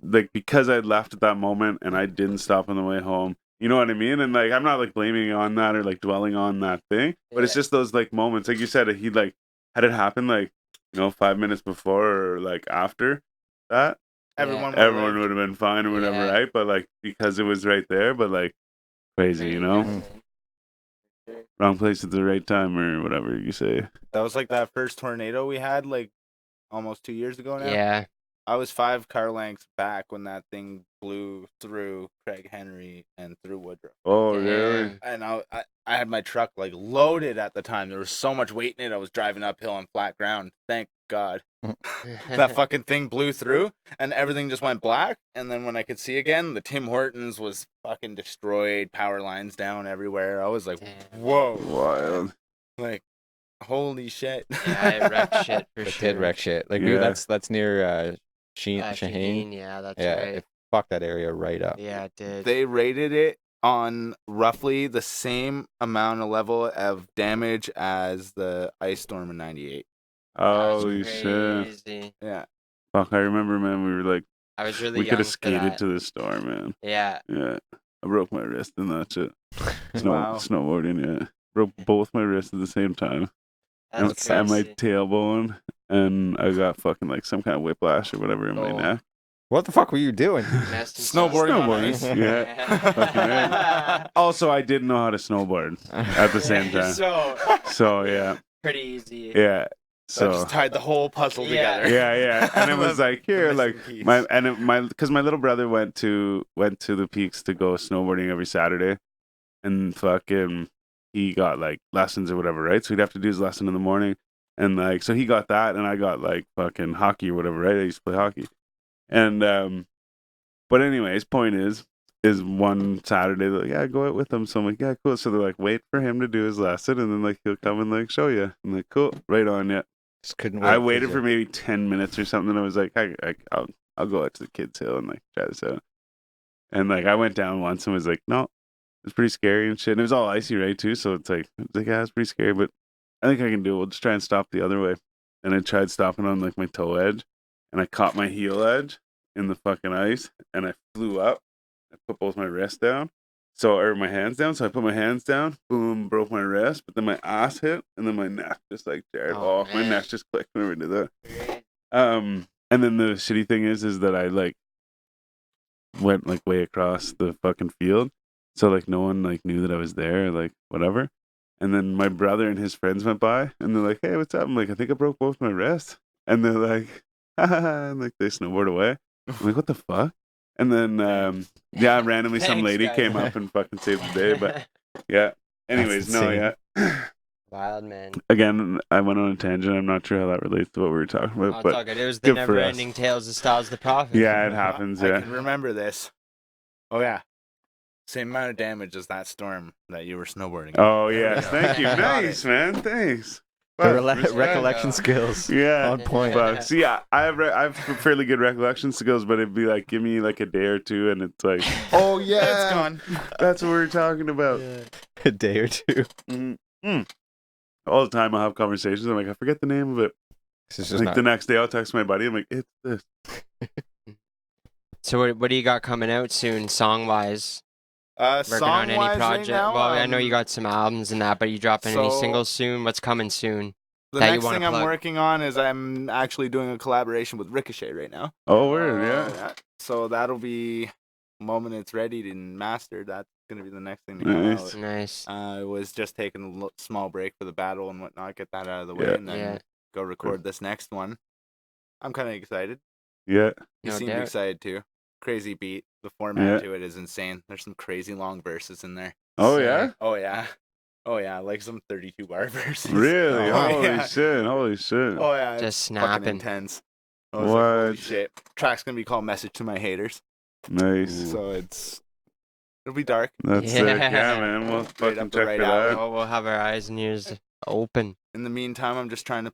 like because I left at that moment and I didn't stop on the way home. You know what I mean? And like I'm not like blaming on that or like dwelling on that thing, but it's Yeah. just those like moments, like you said, he like had it happen like 5 minutes before or like after that, everyone. everyone would have been fine or whatever, Yeah. right? But like because it was right there, but like crazy, you know, wrong place at the right time or whatever you say. That was like that first tornado we had, like almost 2 years ago now. Yeah. I was 5 car lengths back when that thing blew through Craig Henry and through Woodruff. Oh, really? Damn. And I had my truck like loaded at the time. There was so much weight in it. I was driving uphill on flat ground. Thank God. That fucking thing blew through and everything just went black. And then when I could see again, the Tim Hortons was fucking destroyed, power lines down everywhere. I was like, Damn. whoa. Wild. Like, holy shit. Yeah, it wrecked shit for It sure. did wreck shit. Like Yeah. that's near Shaheen. Shaheen, yeah, that's Yeah, right. it fucked that area right up. Yeah, it did. They rated it on roughly the same amount of level of damage as the ice storm in '98. Holy shit! Crazy. Yeah. Fuck, I remember, man. We were like, I was really we young could have for skated that. to the store, man. Yeah. Yeah, I broke my wrist and that shit. Wow. Snowboarding, yeah. Broke both my wrists at the same time. That's And my crazy. tailbone, and I got fucking like some kind of whiplash or whatever in my Oh. neck. What the fuck were you doing? Nesting Snowboarding on Snowboarding, ice. yeah. Fucking right. Also, I didn't know how to snowboard at the same time. So yeah, pretty easy. yeah. So So just tied the whole puzzle Yeah. together. yeah, and it was like here, like missing piece. because my little brother went to the peaks to go snowboarding every Saturday, and fucking he got like lessons or whatever, right? So he'd have to do his lesson in the morning, and like so he got that, and I got like fucking hockey or whatever, right? I used to play hockey, and but anyways, point is one Saturday they're like, yeah, go out with him. So I'm like, yeah, cool. So they're like, wait for him to do his lesson, and then like he'll come and like show you. I'm like, cool, right on, yeah. Just couldn't wait. I waited for maybe 10 minutes or something. And I was like, I'll go out to the kids' hill and like try this out. And like I went down once and was like, no, it's pretty scary and shit. And it was all icy, right, too. So it's like yeah, it's pretty scary, but I think I can do it. We'll just try and stop the other way. And I tried stopping on like my toe edge, and I caught my heel edge in the fucking ice, and I flew up. I put both my wrists down. Or my hands down. So I put my hands down, boom, broke my wrist, but then my ass hit, and then my neck just like jarred off. My man. neck just clicked whenever I did that. And then the shitty thing is that I like went like way across the fucking field, so like no one like knew that I was there, like whatever. And then my brother and his friends went by, and they're like, "Hey, what's up?" I'm like, "I think I broke both my wrists," and they're like, and like they snowboard away. I'm like, "What the fuck?" And then randomly some Thanks, lady guys. came up and fucking saved the day. But yeah. Anyways, no, insane. yeah. Wild, man. Again, I went on a tangent. I'm not sure how that relates to what we were talking Oh, about, it's but all good. It was the good for us. never-ending tales of Styles the Prophet. yeah, it happens. I Yeah. can remember this. Oh yeah. Same amount of damage as that storm that you were snowboarding. Oh yes, thank you. Got Nice, man. Thanks. The Fuck, rela- respect. recollection skills. Yeah. On point. Fuck. See, yeah, I have fairly good recollection skills, but it'd be like, give me like a day or two, and it's like, Oh It's gone. that's what we're talking about. A day or two. Mm-hmm. All the time, I'll have conversations. I'm like, I forget the name of it. This is just Like not. the next day, I'll text my buddy. I'm like, it's this. So what do you got coming out soon, song-wise? Working on any Song-wise project? right now, well, I know you got some albums and that, but you dropping any so- singles soon? What's coming soon? The that you next wanna thing I'm plug? working on is I'm actually doing a collaboration with Ricochet right now. Oh, word, yeah. So that'll be the moment it's ready and mastered. That's gonna be the next thing to come Nice. out. Nice. I was just taking a small break for the battle and whatnot, get that out of the way, Yeah. and then Yeah. go record this next one. I'm kind of excited. Yeah. You No seemed doubt. excited too. Crazy beat. The format Yeah. to it is insane. There's some crazy long verses in there. Oh, Sick. yeah? Oh yeah. Oh yeah, like some 32 bar verses. Really? Oh, Holy yeah. shit. Holy shit. Oh yeah. Just it's fucking snapping. intense. I was like, holy What? shit. Track's gonna be called "Message to My Haters," Nice. so it'll be dark. That's sick. Yeah. Yeah, man. We'll fucking up the check right for alley. that. Oh, we'll have our eyes and ears open. In the meantime, I'm just trying to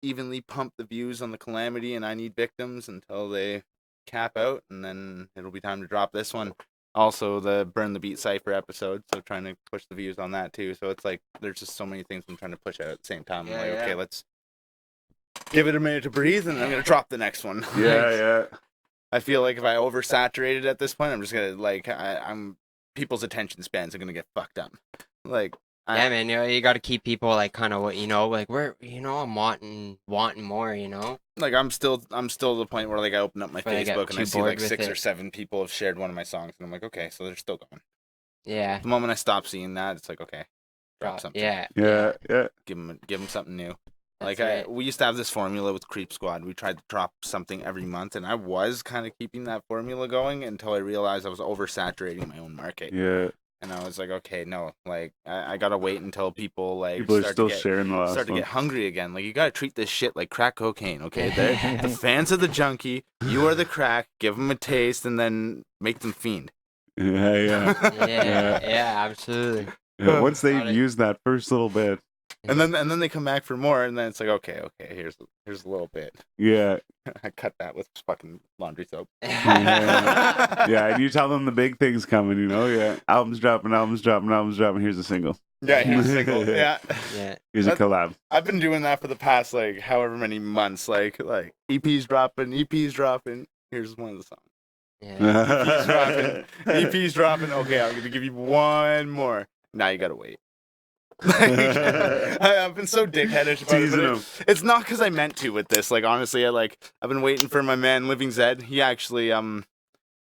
evenly pump the views on the Calamity and I Need Victims until they cap out, and then it'll be time to drop this one. Also, the Burn the Beat Cypher episode, so trying to push the views on that too. So it's like there's just so many things I'm trying to push out at the same time. I'm Yeah, like, yeah. okay, let's give it a minute to breathe, and I'm gonna drop the next one. Yeah, yeah. I feel like if I oversaturate it at this point, I'm just gonna I'm people's attention spans are gonna get fucked up. Like Yeah, man. You got to keep people like kind of what like we're I'm wanting more. like I'm still at the point where like I open up my Before they get Facebook and I too see bored like with 6 or it. 7 people have shared one of my songs, and I'm like, okay, so they're still going. Yeah. The moment I stop seeing that, it's like, okay, drop something. Yeah. Yeah, yeah. Give them something new. That's Like right. we used to have this formula with Creep Squad. We tried to drop something every month, and I was kind of keeping that formula going until I realized I was oversaturating my own market. Yeah. And I was like, okay, no, like I gotta wait until people like People are start still to get, sharing the last start to one. get hungry again. Like you gotta treat this shit like crack cocaine, okay? They're the fans of the junkie. You are the crack. Give them a taste, and then make them fiend. Yeah, yeah. Yeah, absolutely. Yeah, once Got they've it. used that first little bit. And then they come back for more, and then it's like, okay, here's a little bit. Yeah. I cut that with fucking laundry soap. Yeah, and you tell them the big thing's coming, Yeah. Albums dropping, here's a single. Yeah, he's single. Yeah. Yeah. Here's a collab. I've been doing that for the past like however many months. Like EPs dropping. Here's one of the songs. Yeah. EPs dropping. Okay, I'm gonna give you one more. Now you gotta wait. I've been so dickheadish about Teasing it, him. but it's not because I meant to with this. Like honestly, I've been waiting for my man Living Zed. He actually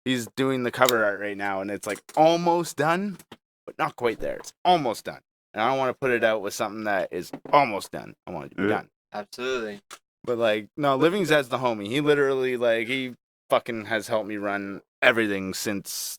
he's doing the cover art right now, and it's like almost done, but not quite there. It's almost done, and I don't want to put it out with something that is almost done. I want it to be done. Absolutely. But like, no, Living Zed's the homie. He literally he fucking has helped me run everything since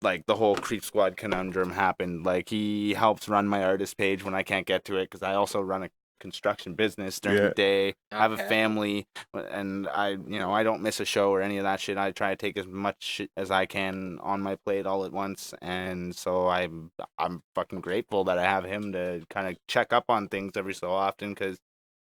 like the whole Creep Squad conundrum happened. Like he helps run my artist page when I can't get to it because I also run a construction business during the day. I have a family, and I don't miss a show or any of that shit. I try to take as much as I can on my plate all at once, and so I'm fucking grateful that I have him to kind of check up on things every so often. Because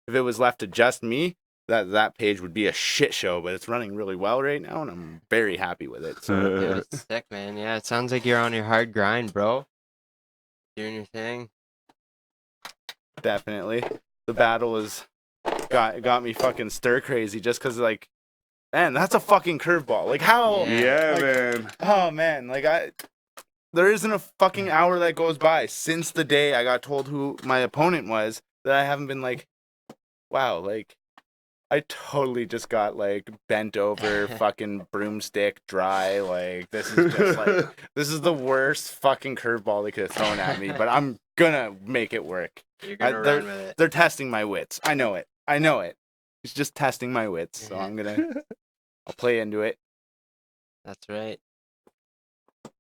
if it was left to just me, that page would be a shit show, but it's running really well right now, and I'm very happy with it. So Yeah, it's sick, man. Yeah, it sounds like you're on your hard grind, bro. Doing your thing. definitely, the battle is got me fucking stir crazy just because like, man, that's a fucking curveball. Like how? Yeah, like, man. Oh man, like there isn't a fucking hour that goes by since the day I got told who my opponent was that I haven't been like, wow, like. I totally just got like bent over, fucking broomstick dry. Like this is just like this is the worst fucking curveball they could have thrown at me. But I'm gonna make it work. You're gonna run with it. They're testing my wits. I know it. It's just testing my wits. So I'll play into it. That's right.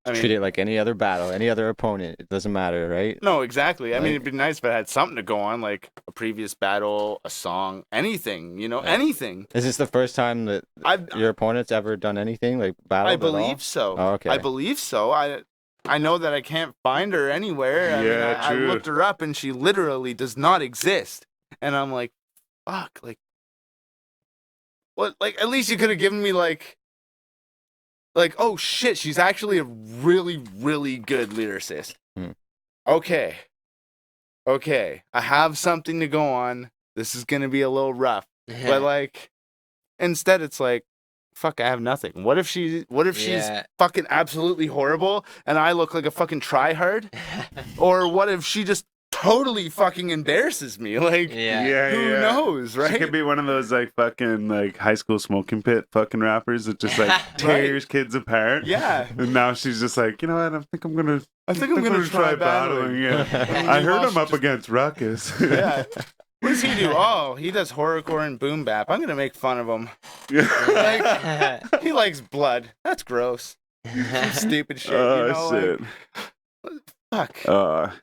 I mean, Treat it like any other battle, any other opponent. It doesn't matter, right? no, exactly. I mean, Like- it'd be nice if I had something to go on, like a previous battle, a song, anything. Anything. Is this the first time that your opponent's ever done anything like battle? I believe so. Oh, okay. I believe so. I know that I can't find her anywhere. I mean, Yeah, I true. looked her up and she literally does not exist. And I'm like, fuck, like, what? Like, at least you could have given me like, oh shit, she's actually a really, really good lyricist. Hmm. Okay, I have something to go on. This is gonna be a little rough, but like, instead it's like, fuck, I have nothing. What if she's fucking absolutely horrible and I look like a fucking tryhard? Or what if she just totally fucking embarrasses me? Like, who knows, right? She could be one of those like fucking like high school smoking pit fucking rappers that just like tears kids apart. Yeah. And now she's just like, you know what? I think I'm gonna try battling. Yeah. I heard him up against Ruckus. Yeah. What does he do? Oh, he does horrorcore and boom bap. I'm gonna make fun of him. Like, he likes blood. That's gross. Some stupid shit. Oh shit. Like, fuck.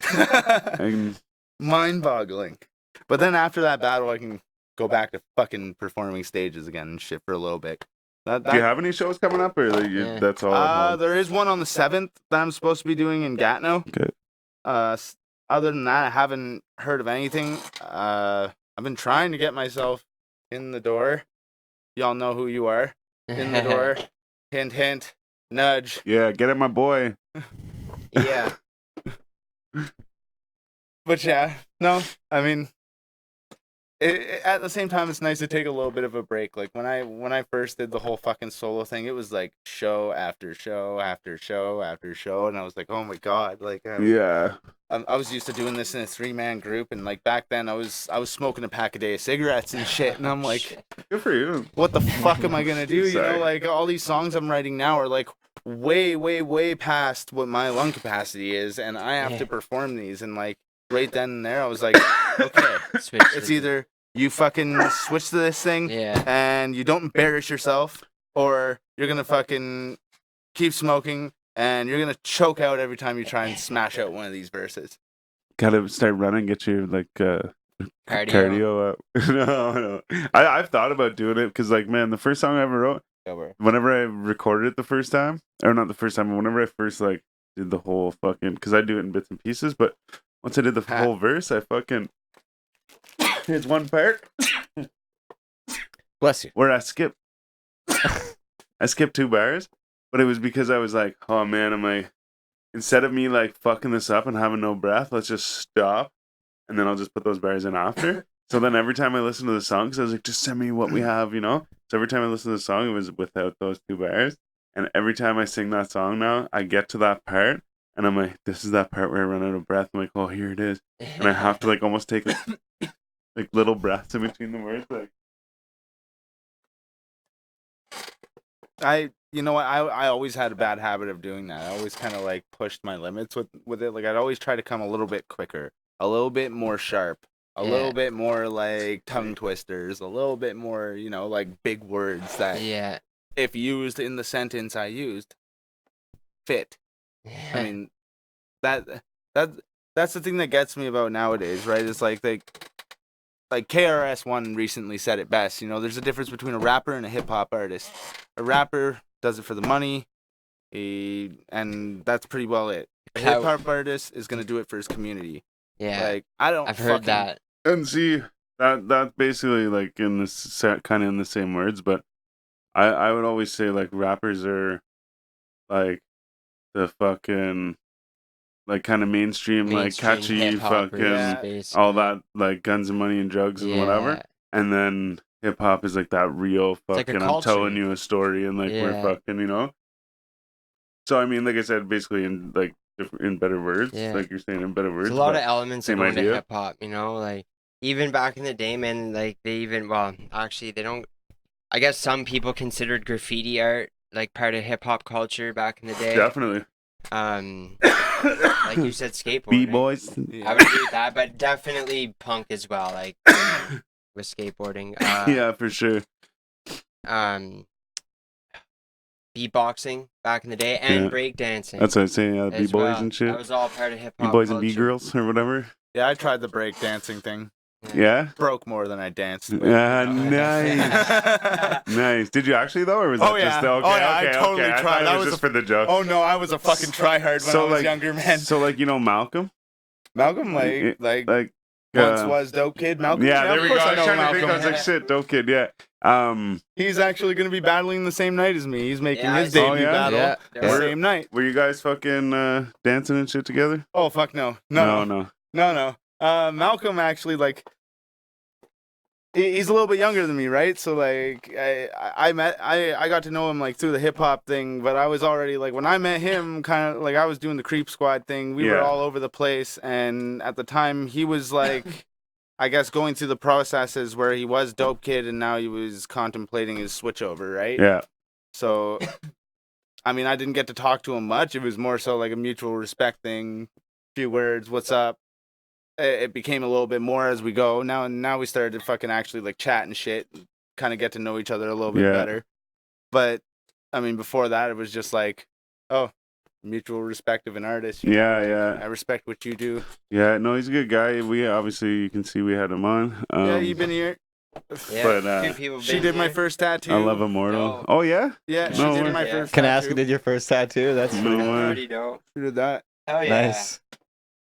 And Mind-boggling. But then after that battle, I can go back to fucking performing stages again and shit for a little bit. do you have any shows coming up, or like, that's all? There is one on the 7th that I'm supposed to be doing in Gatineau. Okay. Other than that, I haven't heard of anything. I've been trying to get myself in the door. Y'all know who you are. In the door. Hint, hint. Nudge. Yeah, get it, my boy. Yeah. But yeah, no, I mean, at the same time, it's nice to take a little bit of a break. Like when I first did the whole fucking solo thing, it was like show after show after show after show, and I was like, oh my god, like Yeah. I was used to doing this in a 3-man group, and like back then I was smoking a pack a day of cigarettes and shit, and I'm like, Good for you. what the fuck am I gonna do? You Sorry. know, like all these songs I'm writing now are like way past what my lung capacity is, and I have to perform these, and like right then and there I was like, okay, it's either you fucking switch to this thing and you don't embarrass yourself, or you're gonna fucking keep smoking and you're gonna choke out every time you try and smash out one of these verses. Gotta start running, get your like cardio up. No. I've thought about doing it because like, man, the first song I ever wrote, whenever I recorded it the first time, or not the first time, but whenever I first like did the whole fucking, because I do it in bits and pieces, but once I did the whole verse, I fucking, here's one part Bless you. where I skipped 2 bars, but it was because I was like, oh man, am I instead of me like fucking this up and having no breath, let's just stop, and then I'll just put those bars in after. So then every time I listen to the song, 'cause I was like, just send me what we have, you know. So every time I listen to the song, it was without those 2 bars. And every time I sing that song now, I get to that part, and I'm like, this is that part where I run out of breath. I'm like, oh, here it is, and I have to like almost take like little breaths in between the words, like. You know what? I always had a bad habit of doing that. I always kind of like pushed my limits with it. Like I'd always try to come a little bit quicker, a little bit more sharp, a little bit more like tongue twisters, a little bit more, you know, like big words that if used in the sentence I used fit. I mean, that's the thing that gets me about nowadays, right? It's like KRS-One recently said it best. You know, there's a difference between a rapper and a hip hop artist. A rapper does it for the money, and that's pretty well it. A hip hop artist is gonna do it for his community. Yeah, like I've heard that. And see that basically like in this kind of in the same words, but I would always say like rappers are like the fucking like kind of mainstream like catchy fucking all that like guns and money and drugs and whatever, and then hip hop is like that real fucking I'm telling you a story and like we're fucking, you know. So I mean, like I said, basically in like in better words, like you're saying in better words. There's a lot of elements that go into hip hop, you know, like even back in the day, man. Like they even actually they don't. I guess some people considered graffiti art like part of hip hop culture back in the day. Definitely. Like you said, skateboarding. B-boys. I would agree with that, but definitely punk as well. Like with skateboarding. Yeah, for sure. Beatboxing back in the day and breakdancing. That's what I'm saying. Yeah, B-boys and shit. That was all part of hip hop. B-boys and B-girls or whatever. Yeah, I tried the breakdancing thing. Yeah? Broke more than I danced. Yeah, nice. Nice. Did you actually though, or was that just okay? I totally tried. I was just for the joke. Oh no, I was a fucking tryhard when I was younger, man. So like, you know Malcolm? Malcolm, like once was Dope Kid. Malcolm. Yeah, there we go. I was trying Malcolm. to think. I was like, shit, Dope Kid. Yeah. He's actually going to be battling the same night as me. He's making his debut battle the same night. Were you guys fucking dancing and shit together? Oh fuck no. No. Malcolm actually like. He's a little bit younger than me, right? So like I got to know him like through the hip hop thing, but I was already like when I met him, kind of like I was doing the Creep Squad thing. We were all over the place, and at the time he was like, I guess going through the processes where he was Dope Kid, and now he was contemplating his switch over, right? Yeah. So, I mean, I didn't get to talk to him much. It was more so like a mutual respect thing, few words, what's up. It became a little bit more as we go. Now we started to fucking actually like chat and shit, kind of get to know each other a little bit better. But I mean, before that, it was just like, oh, mutual respect of an artist. Yeah. I respect what you do. Yeah, no, he's a good guy. We obviously, you can see we had him on. Yeah, you've been here. Yeah, but she did my first tattoo. I love Immortal. No. Oh yeah. Yeah, she did my first. Kanaska did your first tattoo. That's pretty dope. Who did that? Hell yeah. Nice.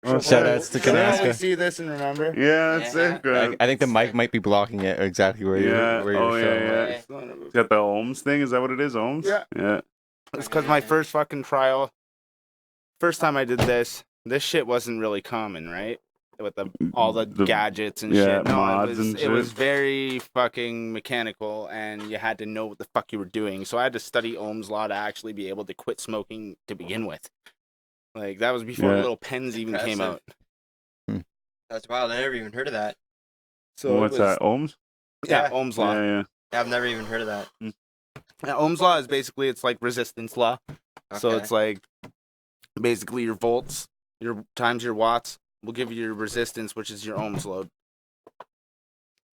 Shout outs to Kanaska. I see this and remember. Yeah, that's it. I think the mic might be blocking it exactly where you're showing. It's got the Ohms thing. Is that what it is? Ohms? Yeah. It's because my first fucking trial. First time I did this shit wasn't really common, right? With all the gadgets and shit. No, mods it was very fucking mechanical, and you had to know what the fuck you were doing. So I had to study Ohm's law to actually be able to quit smoking to begin with. Like, that was before little pens even came out. That's wild. I never even heard of that. So what's that, Ohms? Yeah, Ohm's law. Yeah. I've never even heard of that. Yeah, Ohm's law is basically, it's like resistance law. Okay. So it's like, basically your volts, your times your watts, will give you your resistance, which is your Ohm's load.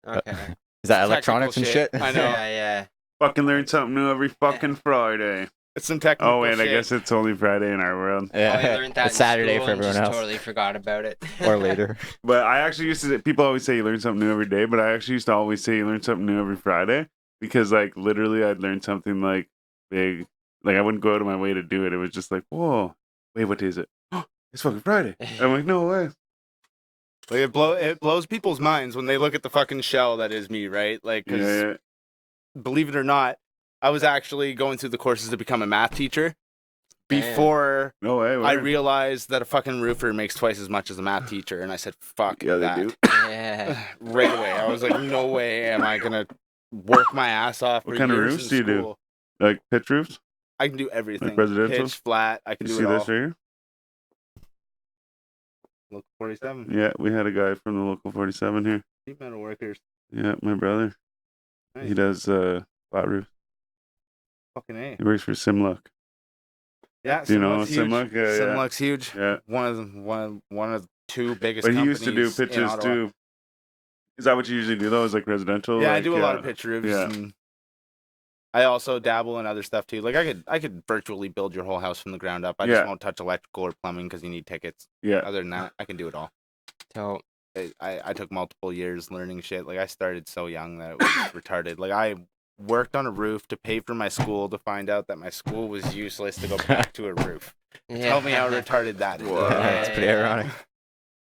Okay. Is that electronics and shit? I know. Yeah. Fucking learn something new every fucking Friday. It's some technical Oh, and I guess it's only Friday in our world. Yeah, I learned that it's Saturday for everyone else. Totally forgot about it. Or later. But I actually used to. People always say you learn something new every day, but I actually used to always say you learn something new every Friday because, like, literally, I'd learn something like big. Like, I wouldn't go out of my way to do it. It was just like, whoa, wait, what is it? Oh, it's fucking Friday. I'm like, no way. Like, it blows people's minds when they look at the fucking shell that is me, right? Like, because believe it or not, I was actually going through the courses to become a math teacher. before No way. I word. realized that a fucking roofer makes twice as much as a math teacher, and I said, "Fuck Yeah, they that!" do. Yeah. Right away, I was like, "No way am I gonna work my ass off What for kind of years roofs in do you do? school." Like pitch roofs? I can do everything. residential? Pitch, flat. I can You do see it all. this right here? Look, 47. Yeah, we had a guy from the local 47 here. Sheet metal workers. Yeah, my brother. Nice. He does flat roof. Fucking A. He works for Simlock. Yeah, Do you know Simlock's huge. Simlock? Yeah, yeah. Simlock's huge. Yeah. One of the two biggest But he companies used to do in pitches Ottawa. too. Is that what you usually do though? Is like residential? Yeah, I like, do a lot of pitch roofs. Yeah. And I also dabble in other stuff too. Like I could virtually build your whole house from the ground up. I just Yeah. won't touch electrical or plumbing because you need tickets. Yeah. Other than that, I can do it all. So I took multiple years learning shit. Like I started so young that it was retarded. Like I worked on a roof to pay for my school to find out that my school was useless to go back to a roof. yeah. Tell me how retarded that is. Yeah, it's pretty ironic.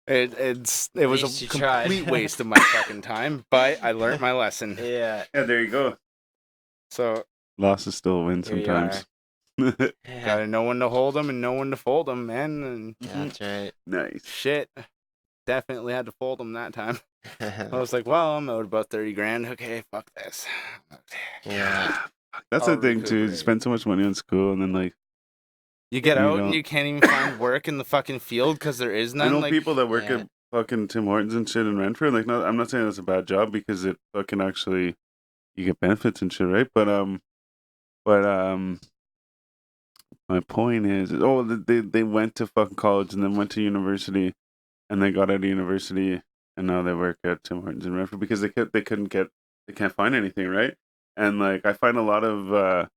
It was least a you tried. complete waste of my fucking time, but I learned my lesson. Yeah. Yeah, there you go. So Loss is still a win Here you sometimes. Yeah. gotta know when to hold them and know when to fold them, man. And That's right. Nice. shit, definitely had to fold them that time. I was like, well, I'm owed about 30 grand. Okay, fuck this. yeah. That's I'll the thing too. You recuperate. spend so much money on school and then like You get You out don't- and you can't even find work in the fucking field because there is I none. know Like, people that work Yeah. at fucking Tim Hortons and shit in Renfrew. Like, I'm not saying it's a bad job because it fucking actually you get benefits and shit, right? But my point is, they went to fucking college and then went to university, and they got out of university and now they work at Tim Hortons in Renfrew because they can't find anything, right? And like I find a lot of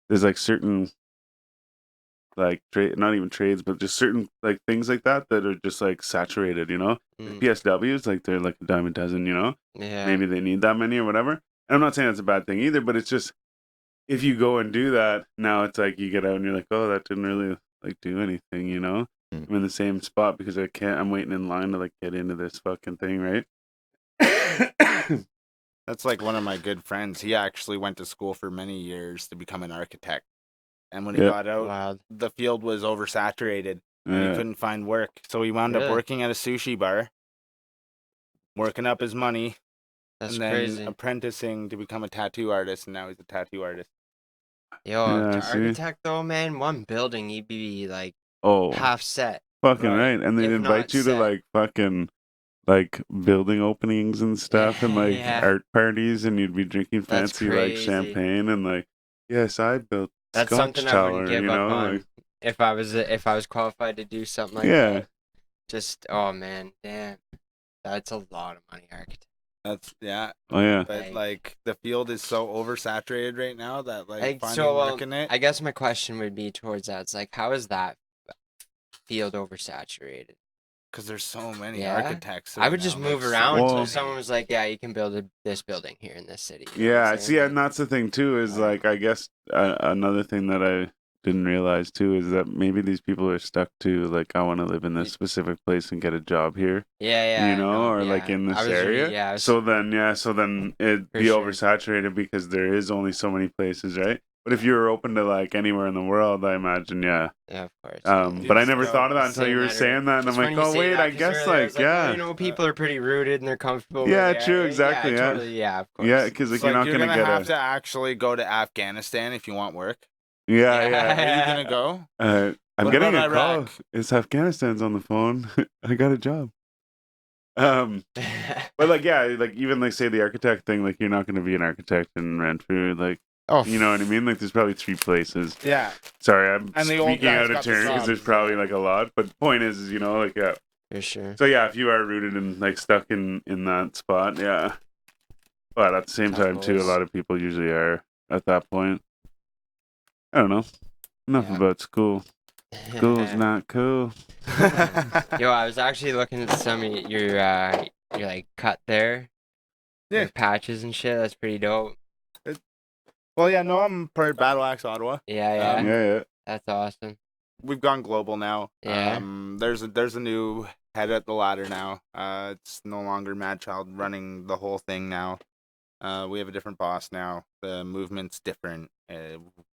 there's like certain like trade, not even trades, but just certain like things like that are just like saturated, you know. Mm. PSWs, like they're like a dime a dozen, you know. Yeah. Maybe they need that many or whatever. And I'm not saying it's a bad thing either, but it's just if you go and do that, now it's like you get out and you're like, oh, that didn't really like do anything, you know. Mm. I'm in the same spot because I'm waiting in line to like get into this fucking thing, right? that's like one of my good friends. He actually went to school for many years to become an architect. And when he Yeah. got out, Wild. the field was oversaturated. And he Yeah. couldn't find work. So he wound up Really? working at a sushi bar, working up his money, That's and then crazy. apprenticing to become a tattoo artist. And now he's a tattoo artist. Yo, Yeah, to I see. architect though, man, one building you'd be like Oh, half set. fucking Right. right. And they'd If invite not you to set. like fucking like building openings and stuff and like Yeah. art parties, and you'd be drinking That's fancy like crazy. champagne and like, yes, I built That's Scotch something I Tower, wouldn't give you know, up on like, if I was qualified to do something like yeah. that. Just oh man, damn, that's a lot of money, architect. That's, yeah. Oh yeah. But Like- like the field is so oversaturated right now that like Like, finding so, work in it. I guess my question would be towards that. It's like, how is that field oversaturated? Because there's so many Yeah. architects. I right would just now, like, move so around Well- until many. someone was like, "Yeah, you can build this building here in this city." You know what Yeah, I'm see, saying? and that's the thing too. Is Yeah. like, I guess another thing that I didn't realize too is that maybe these people are stuck to like, I want to live in this specific place and get a job here, Yeah, you know, no, or like yeah. in this I was area. yeah, I was- So then it'd For be sure. oversaturated because there is only so many places, right? But if you were open to like anywhere in the world, I imagine, yeah. yeah, of course. You But I just never go thought of that until Saying you were that saying that, and I'm Just like, when you oh say wait, that, I 'cause guess earlier I like, was oh, yeah, you know, people are pretty rooted and they're comfortable. Yeah, where they true, are. exactly, yeah. Totally, yeah, of course. yeah, because like It's you're not you're gonna get have a to actually go to Afghanistan if you want work. yeah. Yeah. Are you gonna go? I'm What getting about a call. Iraq? It's Afghanistan's on the phone. I got a job. But like, yeah, like even like say the architect thing, like you're not going to be an architect in Renfrew, like Oh, you know what I mean? Like there's probably 3 places. Yeah. Sorry, I'm And the old speaking guys out of got the turn because jobs, there's probably like a lot. But point is you know, like yeah. For sure. So yeah, if you are rooted and like stuck in that spot, yeah. But at the same Tough time, too, a goals. lot of people usually are at that point. I don't know. Enough Yeah. about school. School's not cool. Yo, I was actually looking at some of your like cut there. Yeah. Your patches and shit. That's pretty dope. Well, yeah, no, I'm part of Battle Axe Ottawa. Yeah, yeah. Yeah. That's awesome. We've gone global now. Yeah. There's a new head at the ladder now. It's no longer Mad Child running the whole thing now. We have a different boss now. The movement's different.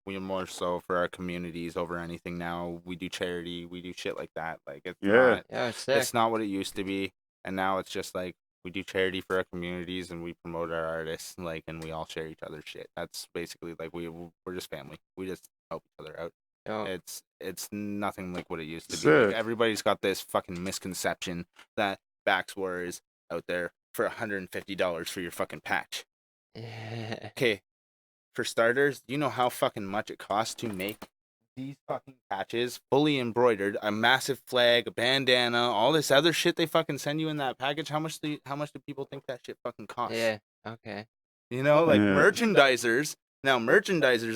we more so for our communities over anything now. We do charity, we do shit like that. Like it's Yeah. not Yeah, it's sick. it's not what it used to be, and now it's just like we do charity for our communities and we promote our artists, like, and we all share each other's shit. That's basically like we're just family. We just help each other out. Oh, It's nothing like what it used to be. Like, Sick. everybody's got this fucking misconception that Baxwar is out there for $150 for your fucking patch. Okay, for starters, do you know how fucking much it costs to make these fucking patches fully embroidered, a massive flag, a bandana, all this other shit they fucking send you in that package? How much do people think that shit fucking costs? yeah. Okay. You know, like Yeah. merchandisers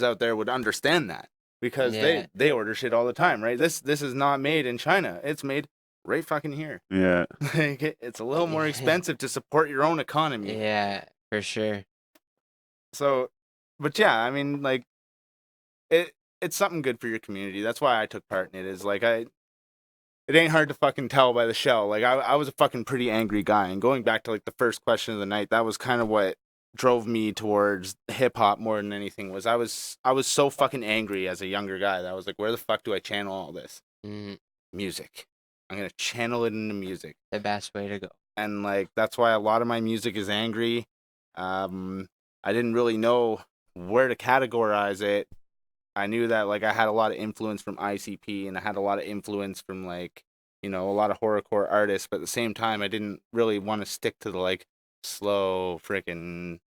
out there would understand that because Yeah. they order shit all the time, right? This is not made in China. It's made right fucking here. Yeah. Like, it's a little more expensive to support your own economy. Yeah, for sure. So, but yeah, I mean, like, it's something good for your community. That's why I took part in it. Is like it ain't hard to fucking tell by the shell. Like I was a fucking pretty angry guy, and going back to like the first question of the night, that was kind of what drove me towards hip hop more than anything. Was I was so fucking angry as a younger guy that I was like, where the fuck do I channel all this? Mm, Music. I'm gonna channel it into music. the best way to go. And like that's why a lot of my music is angry. I didn't really know where to categorize it. I knew that like I had a lot of influence from ICP and I had a lot of influence from like, you know, a lot of horrorcore artists, but at the same time I didn't really want to stick to the like slow freaking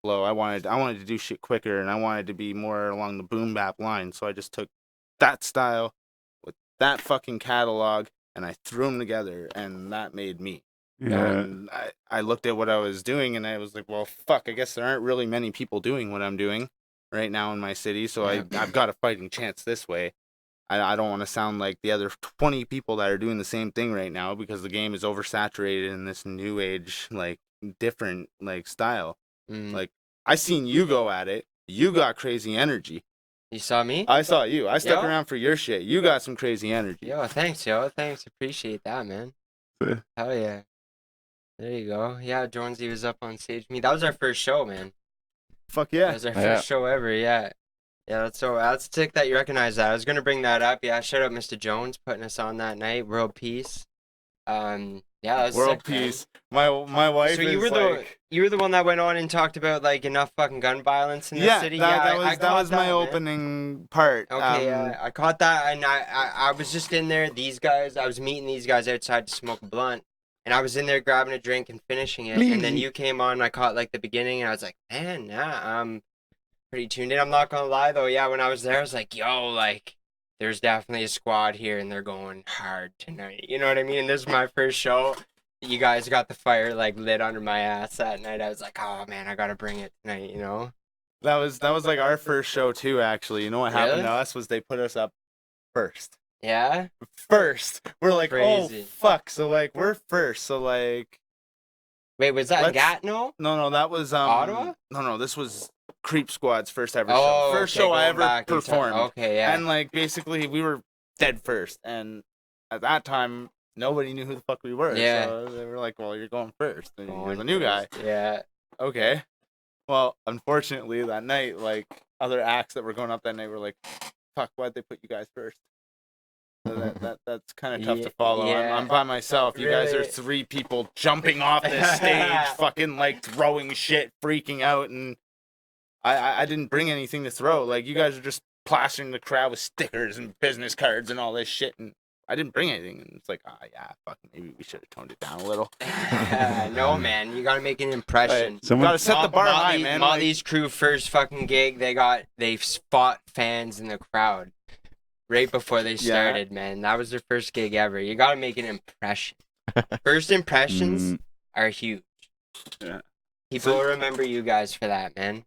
flow. I wanted to do shit quicker and I wanted to be more along the boom bap line. So I just took that style with that fucking catalog and I threw them together and that made me. Yeah. And I looked at what I was doing and I was like, well, fuck, I guess there aren't really many people doing what I'm doing right now in my city. So Yeah. I've got a fighting chance this way. I don't want to sound like the other 20 people that are doing the same thing right now because the game is oversaturated in this new age, like different like style. Mm. Like I seen you go at it. You got crazy energy. You saw me? I saw you. I stuck Yo. around for your shit. You got some crazy energy. Yo, thanks, yo. Thanks. Appreciate that, man. Yeah. Hell yeah. There you go. Yeah, Jonesy was up on stage with me. That was our first show, man. Fuck That yeah. was our Yeah. first show ever, yeah. Yeah, that's sick that you recognize that. I was gonna bring that up. Yeah, shout out Mr. Jones putting us on that night. World peace. Yeah, that was World sick, man. peace. My wife So is you were like, the one that went on and talked about like enough fucking gun violence in the yeah, city. that I was caught my that, man. opening part. Okay, I caught that, and I was just in there. These guys, I was meeting these guys outside to smoke a blunt, and I was in there grabbing a drink and finishing it. And then Bleezy. you came on, and I caught like the beginning, and I was like, man, nah, I'm pretty tuned in. I'm not gonna lie though, yeah, when I was there, I was like, yo, like, there's definitely a squad here, and they're going hard tonight. You know what I mean? And this is my first show. You guys got the fire like lit under my ass that night. I was like, oh man, I gotta bring it tonight. You know? That was like our first show too. Actually, you know what happened Really? to us was they put us up first. Yeah. First, we're like, Crazy. oh fuck. So like we're first. So like, Wait, was that Let's- Gatineau? no, that was Ottawa? No, this was Creep Squad's first ever Oh, show. First okay, show I going ever back, you're performed. Okay, yeah. And like basically we were dead first, and at that time nobody knew who the fuck we were. Yeah. So they were like, well, you're going first, and you're Going the new guy. first, Yeah. Okay. Well, unfortunately, that night, like other acts that were going up that night were like, "Fuck, why'd they put you guys first?" So that's kind of tough to follow. Yeah. I'm by myself. You guys are Really? 3 people jumping off this stage, fucking like throwing shit, freaking out, and I didn't bring anything to throw. Like you guys are just plastering the crowd with stickers and business cards and all this shit, and I didn't bring anything. And it's like, yeah, fuck, maybe we should have toned it down a little. No, man, you gotta make an impression. Someone- Gotta set the bar high, man. Like, Motley's crew first fucking gig, they fought fans in the crowd right before they started, man. That was their first gig ever. You gotta make an impression. First impressions Mm. are huge. Yeah. People will remember you guys for that, man.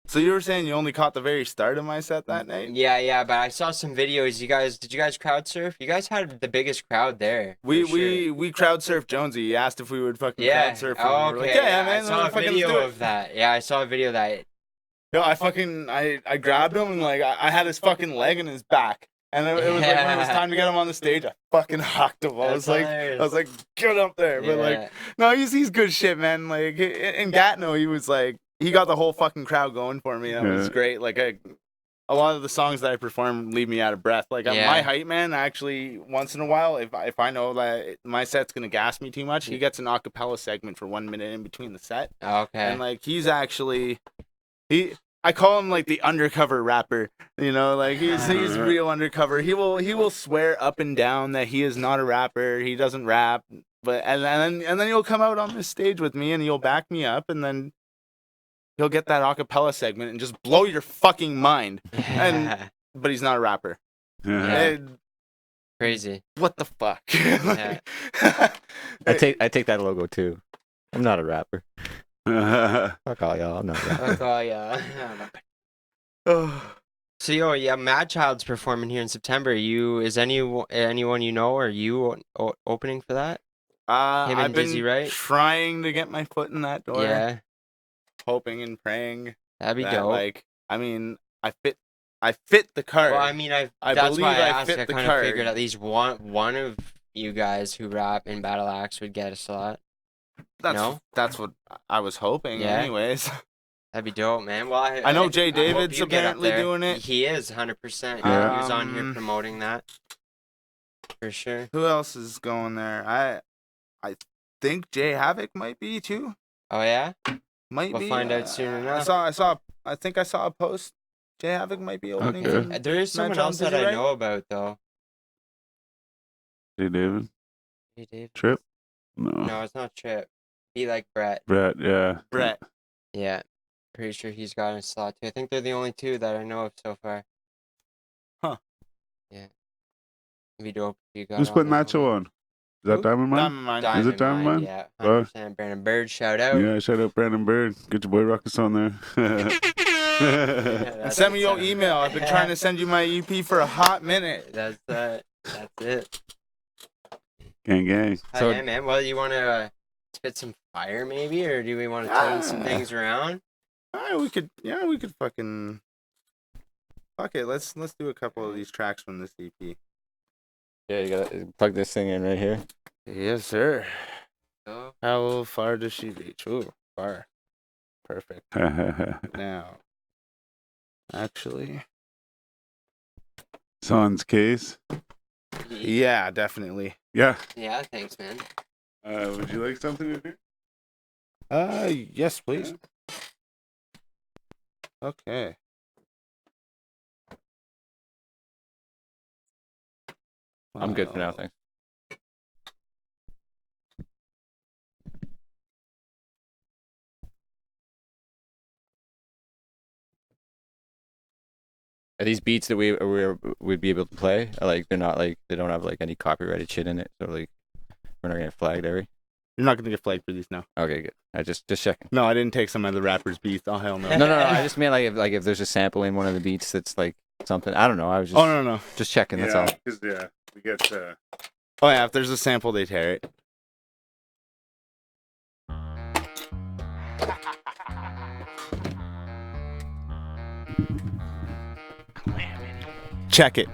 so you were saying you only caught the very start of my set that night? Yeah, but I saw some videos. Did you guys crowd surf? You guys had the biggest crowd there. We for sure. we crowd surfed Jonesy. He asked if we would fucking Yeah. crowd surf. him. Oh, We were okay. like, yeah, man. I saw a fucking let's video do it. of that. Yeah, I saw a video of that. No, I grabbed him and like I had his fucking leg in his back, and it was like when it was time to get him on the stage, I fucking hocked him. I was like, get up there. But like, no, he's good shit, man. Like in Gatineau, he was like, he got the whole fucking crowd going for me. That was Yeah. great. Like a lot of the songs that I perform leave me out of breath. Like Yeah. my hype man, actually, once in a while, if I know that my set's gonna gas me too much, he gets an acapella segment for 1 minute in between the set, Okay. and like he's actually I call him like the undercover rapper. You know, like he's real undercover. He will swear up and down that he is not a rapper. He doesn't rap, but and then he'll come out on this stage with me and he'll back me up, and then he'll get that acapella segment and just blow your fucking mind. But he's not a rapper. Yeah. And Crazy. what the fuck? Yeah. I take that logo too. I'm not a rapper. Fuck all y'all. I'm not a rapper. Oh yeah. Oh. So yeah, Mad Child's performing here in September. Is anyone you know, or you opening for that? Him and I've been Dizzy, right? trying to get my foot in that door. Yeah, Hoping and praying. that'd be that, dope. Like, I mean, I fit the card. Well, I mean, I that's believe why I I asked. fit I the kind of card. figured at least one of you guys who rap in Battle Axe would get a slot. That's what I was hoping. Yeah. Anyways, That'd be dope, man. Well, I know Jay hope David's you get up apparently there. doing it. He is 100%. Yeah. Yeah, he was on here Um, promoting that for sure. who else is going there? I think Jay Havoc might be too. Oh yeah, Might We'll be. find out soon enough. I think I saw a post. Jay Havoc might be opening. Okay. some- there is someone John else that Dizzy, I right? know about though. Hey, David. Hey, Dave. Trip? No. No, it's not Chip. Be like Brett. Brett, yeah. Brett. Yeah, pretty sure he's got a slot too. I think they're the only two that I know of so far. Huh. Yeah. It'd be dope if you got. Who's all putting them that show over. on? Is that Diamond Mine? Diamond Mine. Is it Diamond Mine? Yeah, Oh. 100%. Brandon Bird, shout out. Yeah, shout out Brandon Bird. Get your boy Ruckus on there. And send me your email. I've been trying to send you my EP for a hot minute. That's it. Gang, gang. So, yeah, man. Well, you want to spit some fire, maybe, or do we want to turn some things around? We could fucking fuck it. Let's do a couple of these tracks from this EP. Yeah, you gotta plug this thing in right here. Yes, sir. So, How far does she reach? Ooh, far. Perfect. Now, actually, Son's case. yeah, definitely. Yeah. yeah, thanks, man. Would you like something in here? Yes, please. Okay. I'm good for now, thanks. Are these beats that we'd be able to play? Like they're not like they don't have like any copyrighted shit in it, so like we're not gonna get flagged, are we? You're not gonna get flagged for these now. Okay, good. I just checking. No, I didn't take some of the rappers' beats. Oh hell no. No. I just meant if there's a sample in one of the beats that's like something. I don't know. I was just Oh no. just checking. That's all. Because, we get... Oh yeah, if there's a sample, they tear it. Check it.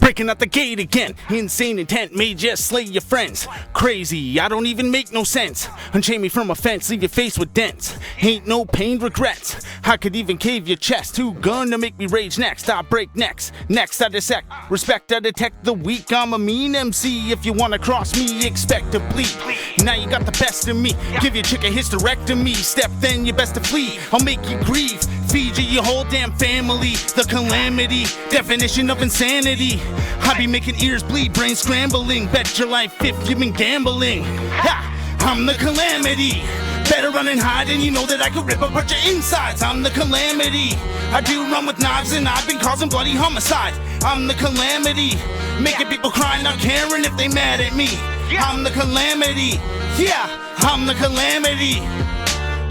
Breaking out the gate again. Insane intent may just slay your friends. Crazy, I don't even make no sense. Unchain me from a fence, leave your face with dents. Ain't no pain, regrets. I could even cave your chest. Too gun to make me rage next. I break necks. Next I dissect. Respect, I detect the weak. I'm a mean MC. If you wanna cross me, expect to bleed. Now you got the best of me. Give your chick a hysterectomy. Step then you best to flee. I'll make you grieve. Feed you your whole damn family. The calamity, definition of insanity. I be making ears bleed, brain scrambling. Bet your life if you've been gambling. Ha! I'm the calamity. Better run and hide, and you know that I could rip apart your insides. I'm the calamity. I do run with knives, and I've been causing bloody homicides. I'm the calamity. Making people cry, not caring if they mad at me. I'm the calamity. Yeah, I'm the calamity.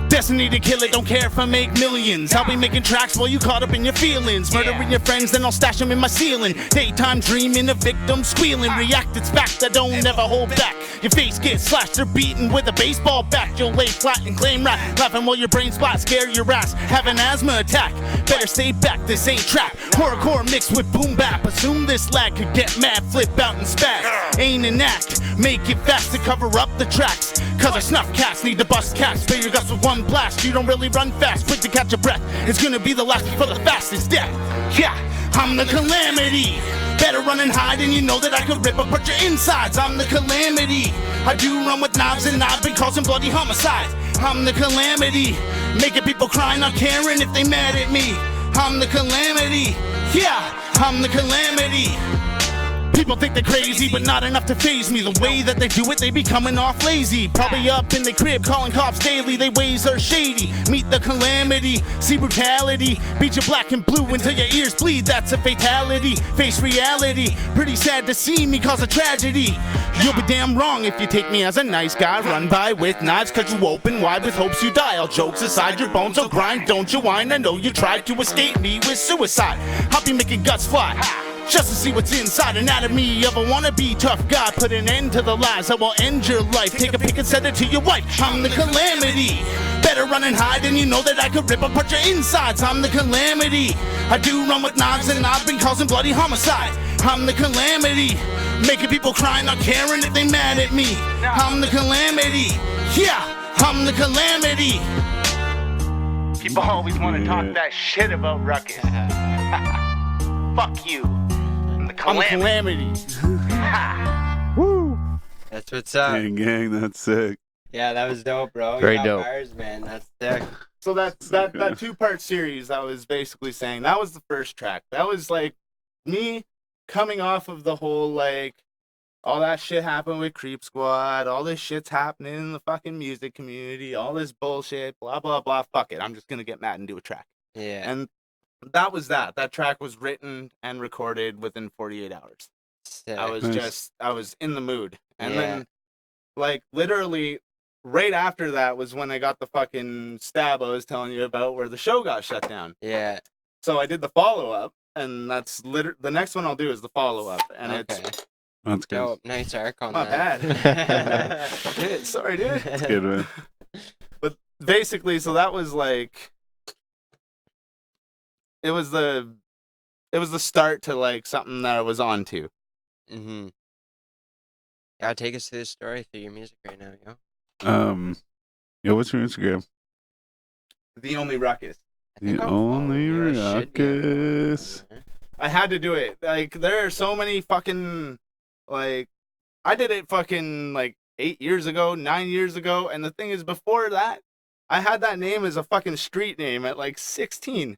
Destiny to kill it, don't care if I make millions. I'll be making tracks while you caught up in your feelings. Murdering your friends, then I'll stash them in my ceiling. Daytime dreaming, a victim squealing. React, it's fact, I don't never hold back. Your face gets slashed or beaten with a baseball bat. You'll lay flat and claim rat. Laughing while your brain splat, scare your ass. Have an asthma attack, better stay back, this ain't trap. Horrorcore mixed with boom bap. Assume this lad could get mad, flip out and spaz. ain't an act. Make it fast to cover up the tracks. Cause I snuff cats, need to bust cats. Spare your guts with one blast. You don't really run fast, quick to catch a breath. It's gonna be the last before the fastest death. Yeah, I'm the calamity. Better run and hide, and you know that I could rip apart your insides. I'm the calamity. I do run with knives, and I've been causing bloody homicides. I'm the calamity. Making people cry, not caring if they mad at me. I'm the calamity. Yeah, I'm the calamity. People think they're crazy, but not enough to faze me. The way that they do it, they be coming off lazy. Probably up in the crib, calling cops daily. They ways are shady. Meet the calamity, see brutality. Beat you black and blue until your ears bleed. That's a fatality. Face reality. Pretty sad to see me cause a tragedy. You'll be damn wrong if you take me as a nice guy. Run by with knives cause you open wide with hopes you die. All jokes aside, your bones will grind. Don't you whine, I know you tried to escape me with suicide. I'll be making guts fly just to see what's inside. Anatomy of a wannabe tough guy. Put an end to the lies that will end your life. Take a pic and send it to your wife. I'm the calamity. Better run and hide, and you know that I could rip apart your insides. I'm the calamity. I do run with knives, and I've been causing bloody homicide. I'm the calamity. Making people cry, not caring if they mad at me. I'm the calamity. Yeah, I'm the calamity. People always want to talk that shit about Ruckus. Fuck you. I'm the calamity. Woo! That's what's up. Gang, that's sick. Yeah, that was dope, bro. Very you got dope. Bars, man. That's sick. So that two-part series I was basically saying, that was the first track. That was like me coming off of the whole like all that shit happened with Creep Squad, all this shit's happening in the fucking music community, all this bullshit, blah blah blah. Fuck it, I'm just gonna get mad and do a track. Yeah. And that was that. That track was written and recorded within 48 hours. Sick. I was Nice. I was in the mood. And Yeah. then like literally right after that was when I got the fucking stab I was telling you about where the show got shut down. Yeah. So I did the follow-up, and that's the next one I'll do is the follow-up, and Okay. That's good. Dope. Nice arc on My that. Dude, sorry, dude. That's good, man. But basically, so that was like it was the start to like something that I was on to. Mm-hmm. Yeah, take us through the story through your music right now, yo. Yo, what's your Instagram? The only Ruckus. I think The I'll follow only you. I should be able to Ruckus. follow you. I had to do it. Like there are so many fucking like I did it fucking like 8 years ago, 9 years ago, and the thing is before that, I had that name as a fucking street name at like 16.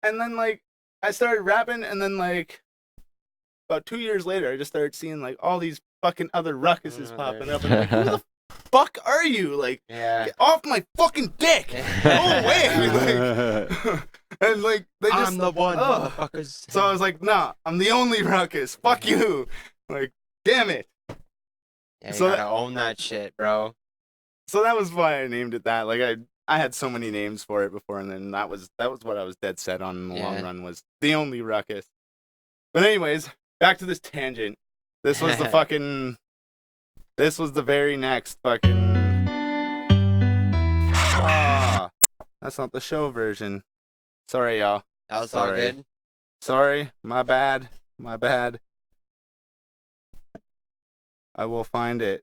And then like I started rapping, and then like about 2 years later I just started seeing like all these fucking other Ruckuses Oh, popping there up, and I'm like, who the fuck are you? Like Yeah. get off my fucking dick. Go away. Like, and like they just I'm the one, oh. motherfuckers. So I was like, nah, I'm the only Ruckus. Fuck you. Like, damn it. Yeah, you so gotta that- own that shit, bro. So that was why I named it that. Like I had so many names for it before, and then that was what I was dead set on in the long Yeah. run was the only Ruckus. But anyways, back to this tangent. This was the very next fucking that's not the show version. Sorry, y'all. That was all Sorry. good. Sorry, my bad. My bad. I will find it.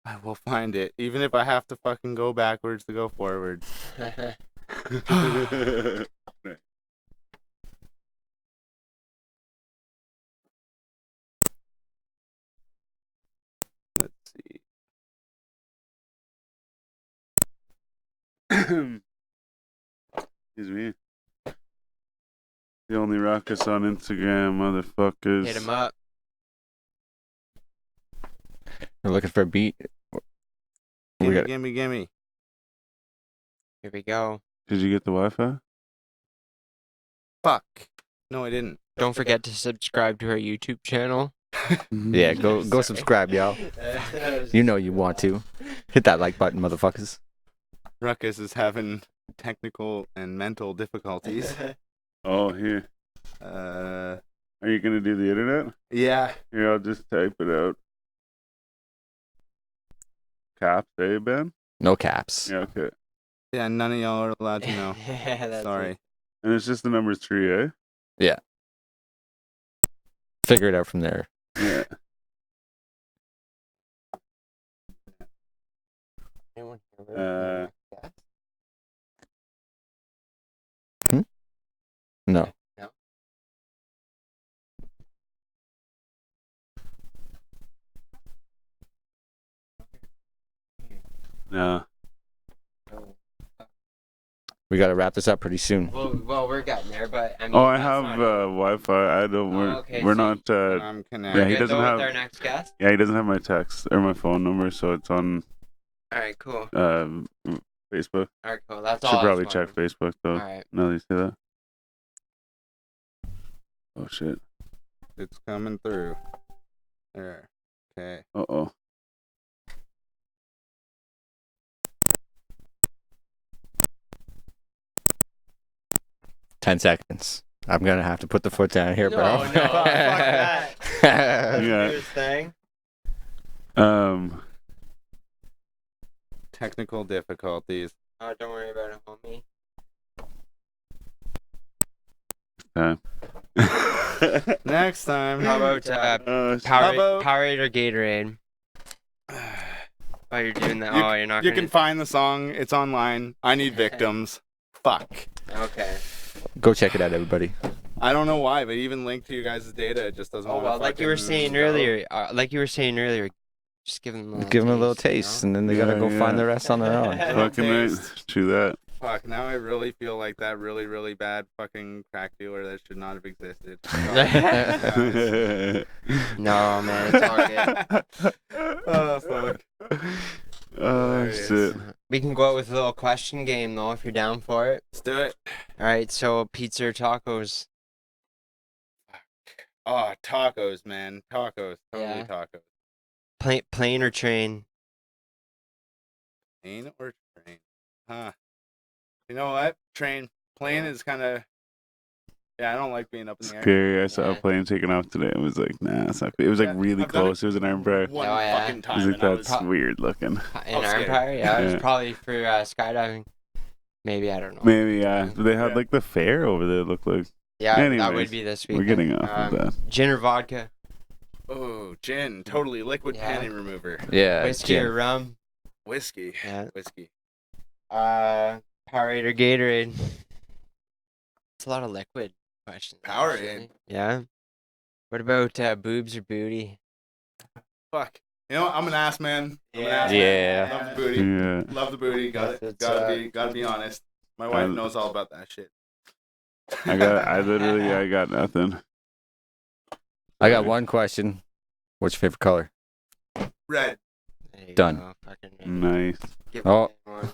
I will find it. Even if I have to fucking go backwards to go forwards. Let's see. Excuse me. The only Ruckus on Instagram, motherfuckers. Hit him up. We're looking for a beat. We got Gimme. Here we go. Did you get the Wi-Fi? Fuck. No, I didn't. Don't forget to subscribe to our YouTube channel. yeah. Go subscribe, y'all. You know you want to hit that like button, motherfuckers. Ruckus is having technical and mental difficulties. Oh, here. Uh, Are you gonna do the internet? yeah. Here, I'll just type it out. Caps, eh, Ben? No caps. Yeah, okay. Yeah, none of y'all are allowed to know. Yeah, that's Sorry. it. And it's just the number 3, eh? Figure it out from there. Yeah. Anyone here? No. No. We got to wrap this up pretty soon. Well, we're getting there, but I mean. Oh, I that's have not- Wi-Fi. I don't. We're, okay, we're so not. I'm Yeah, connected. he Good doesn't though have. with our next guest. Yeah, he doesn't have my text or my phone number, so it's on All right, cool. Facebook. All right, cool. That's Should all. probably check Facebook though. All right. Now that you say that. Oh shit. It's coming through. There. Okay. Oh. 10 seconds. I'm gonna have to put the foot down here, bro. No, fuck that. Yeah. Do his thing. Technical difficulties. Oh, don't worry about it, homie. Next time. How about How Powerade or Gatorade? Oh, you're doing that. Oh, you're not. You gonna... can find the song. It's online. I need victims. Fuck. Okay. Go check it out, everybody. I don't know why, but even linked to you guys' data, it just doesn't. Oh wanna well, like you were fucking saying go. earlier, just give them a little. Give them a little taste, taste, and then they gotta Yeah, go yeah. find the rest on their own. Fucking right. Taste. True that. Fuck. Now I really feel like that really, really bad fucking crack dealer that should not have existed. No, man, it's all good. Oh fuck. Oh Hilarious. shit. We can go out with a little question game though, if you're down for it. Let's do it. All right, so pizza or tacos? Oh, tacos, man. Tacos. Totally Yeah. tacos. Plane or train? Plane or train? Huh. You know what? Train. Plane is kind of. Yeah, I don't like being up in the air. Scary. I saw a Yeah. plane taking off today. It was like, nah, it's not. It was like Yeah, really I've done close. It was an arm prayer. One Oh, yeah. fucking I was time. like, And I was, that's weird looking. In Oh, scary. Empire? Yeah, it Yeah. was probably for skydiving. Maybe, I don't know. Maybe, yeah. But they had Yeah. like the fair over there. It looked like. Yeah, that Anyways, would be this week. We're getting off of that. Gin or vodka? oh, gin. Totally liquid Yeah. panty remover. Yeah. Whiskey gin. or rum? Whiskey. Yeah. Whiskey. Powerade or Gatorade? It's a lot of liquid questions. Powerade. actually. Yeah. What about boobs or booty? Fuck. You know what? I'm an ass man. I'm an Yeah. ass Yeah. man. Love the booty. Yeah. Love the booty. Got That's it. Gotta be honest. My wife Um, knows all about that shit. I got nothing. I got one question. What's your favorite color? Red. There you Done. go, fucking Nice. give Oh. me one.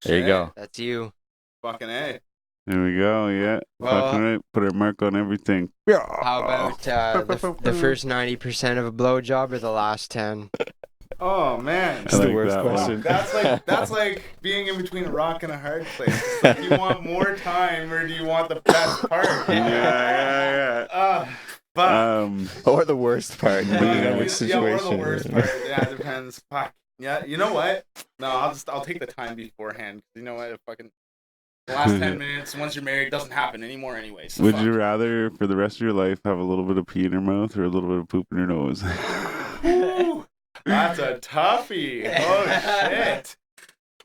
There you Shit. go. That's you. Fucking A. There we go. Yeah. Well- Fucking right. Put a mark on everything. How about the first 90% of a blowjob or the last 10? Oh man. That's I the like worst that one. question. That's like being in between a rock and a hard place. It's like, do you want more time or do you want the best part? Yeah. Fuck. Or the worst part, depending on which Yeah, or situation. the worst part. Yeah, it depends. Fuck. Yeah, you know what? No, I'll take the time beforehand. You know what? Fucking the last 10 minutes, once you're married, doesn't happen anymore anyway. So Would fuck. you rather, for the rest of your life, have a little bit of pee in your mouth or a little bit of poop in your nose? Ooh, that's a toughie. Oh shit.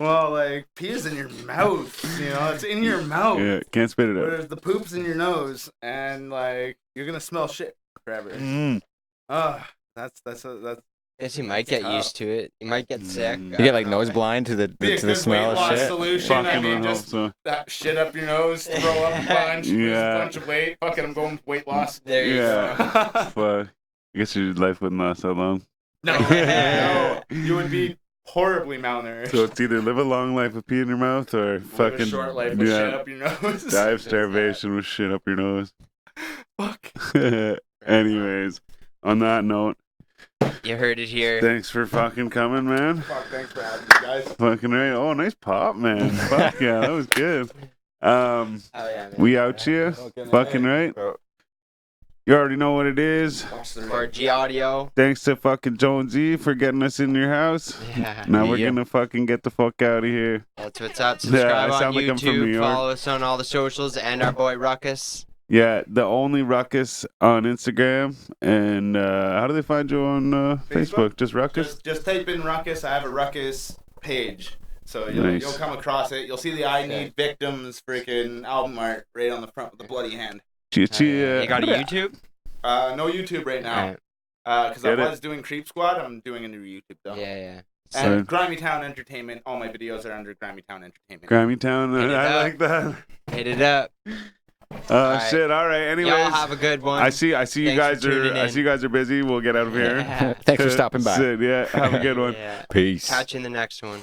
Well, like pee's in your mouth, you know, it's in your mouth. Yeah, can't spit it out. Whereas the poop's in your nose, and like you're gonna smell shit forever. That's Guess you might get tough. used to it. You might get sick. Mm. You get like nose blind to the Be a to the good smell weight of loss shit. solution. Fucking I mean, would hope just so. that shit up your nose, throw up a bunch, lose Yeah. a bunch of weight. Fuck it, I'm going with weight loss. There you Yeah. go. But I guess your life wouldn't last that long. No, you would be horribly malnourished. So it's either live a long life with pee in your mouth or Live fucking a short life with shit up your nose. die of starvation with shit up your nose. Fuck. Anyways, on that note, You heard it here. thanks for fucking coming, man. Fuck, thanks for having me, guys. Fucking right. Oh, nice pop, man. Fuck yeah, that was good. Oh, yeah, man. We out here. Fucking right. You already know what it is. For G Audio. Thanks to fucking Jonesy for getting us in your house. Yeah. Now we're Yeah. gonna fucking get the fuck out of here. That's what's up. Yeah, Subscribe I on sound like I'm from New YouTube. York. Follow us on all the socials and our boy Ruckus. Yeah, the only Ruckus on Instagram. And how do they find you on Facebook? Just Ruckus? Just type in Ruckus. I have a Ruckus page. So Nice. you'll come across it. You'll see the I Need Victims freaking album art right on the front with the bloody hand. You got a YouTube? No YouTube right now. Because I was doing Creep Squad. I'm doing a new YouTube though. Yeah. And Grimy Town Entertainment. All my videos are under Grimy Town Entertainment. Grimy Town. Hit it I up. like that. Hit it up. Shit. All right. Anyways, Y'all have a good one. I see you Thanks guys for tuning are. I in. see you guys are busy. We'll get out of here. Yeah. Thanks for stopping by. Yeah. Have a good one. Yeah. Peace. Catch you in the next one.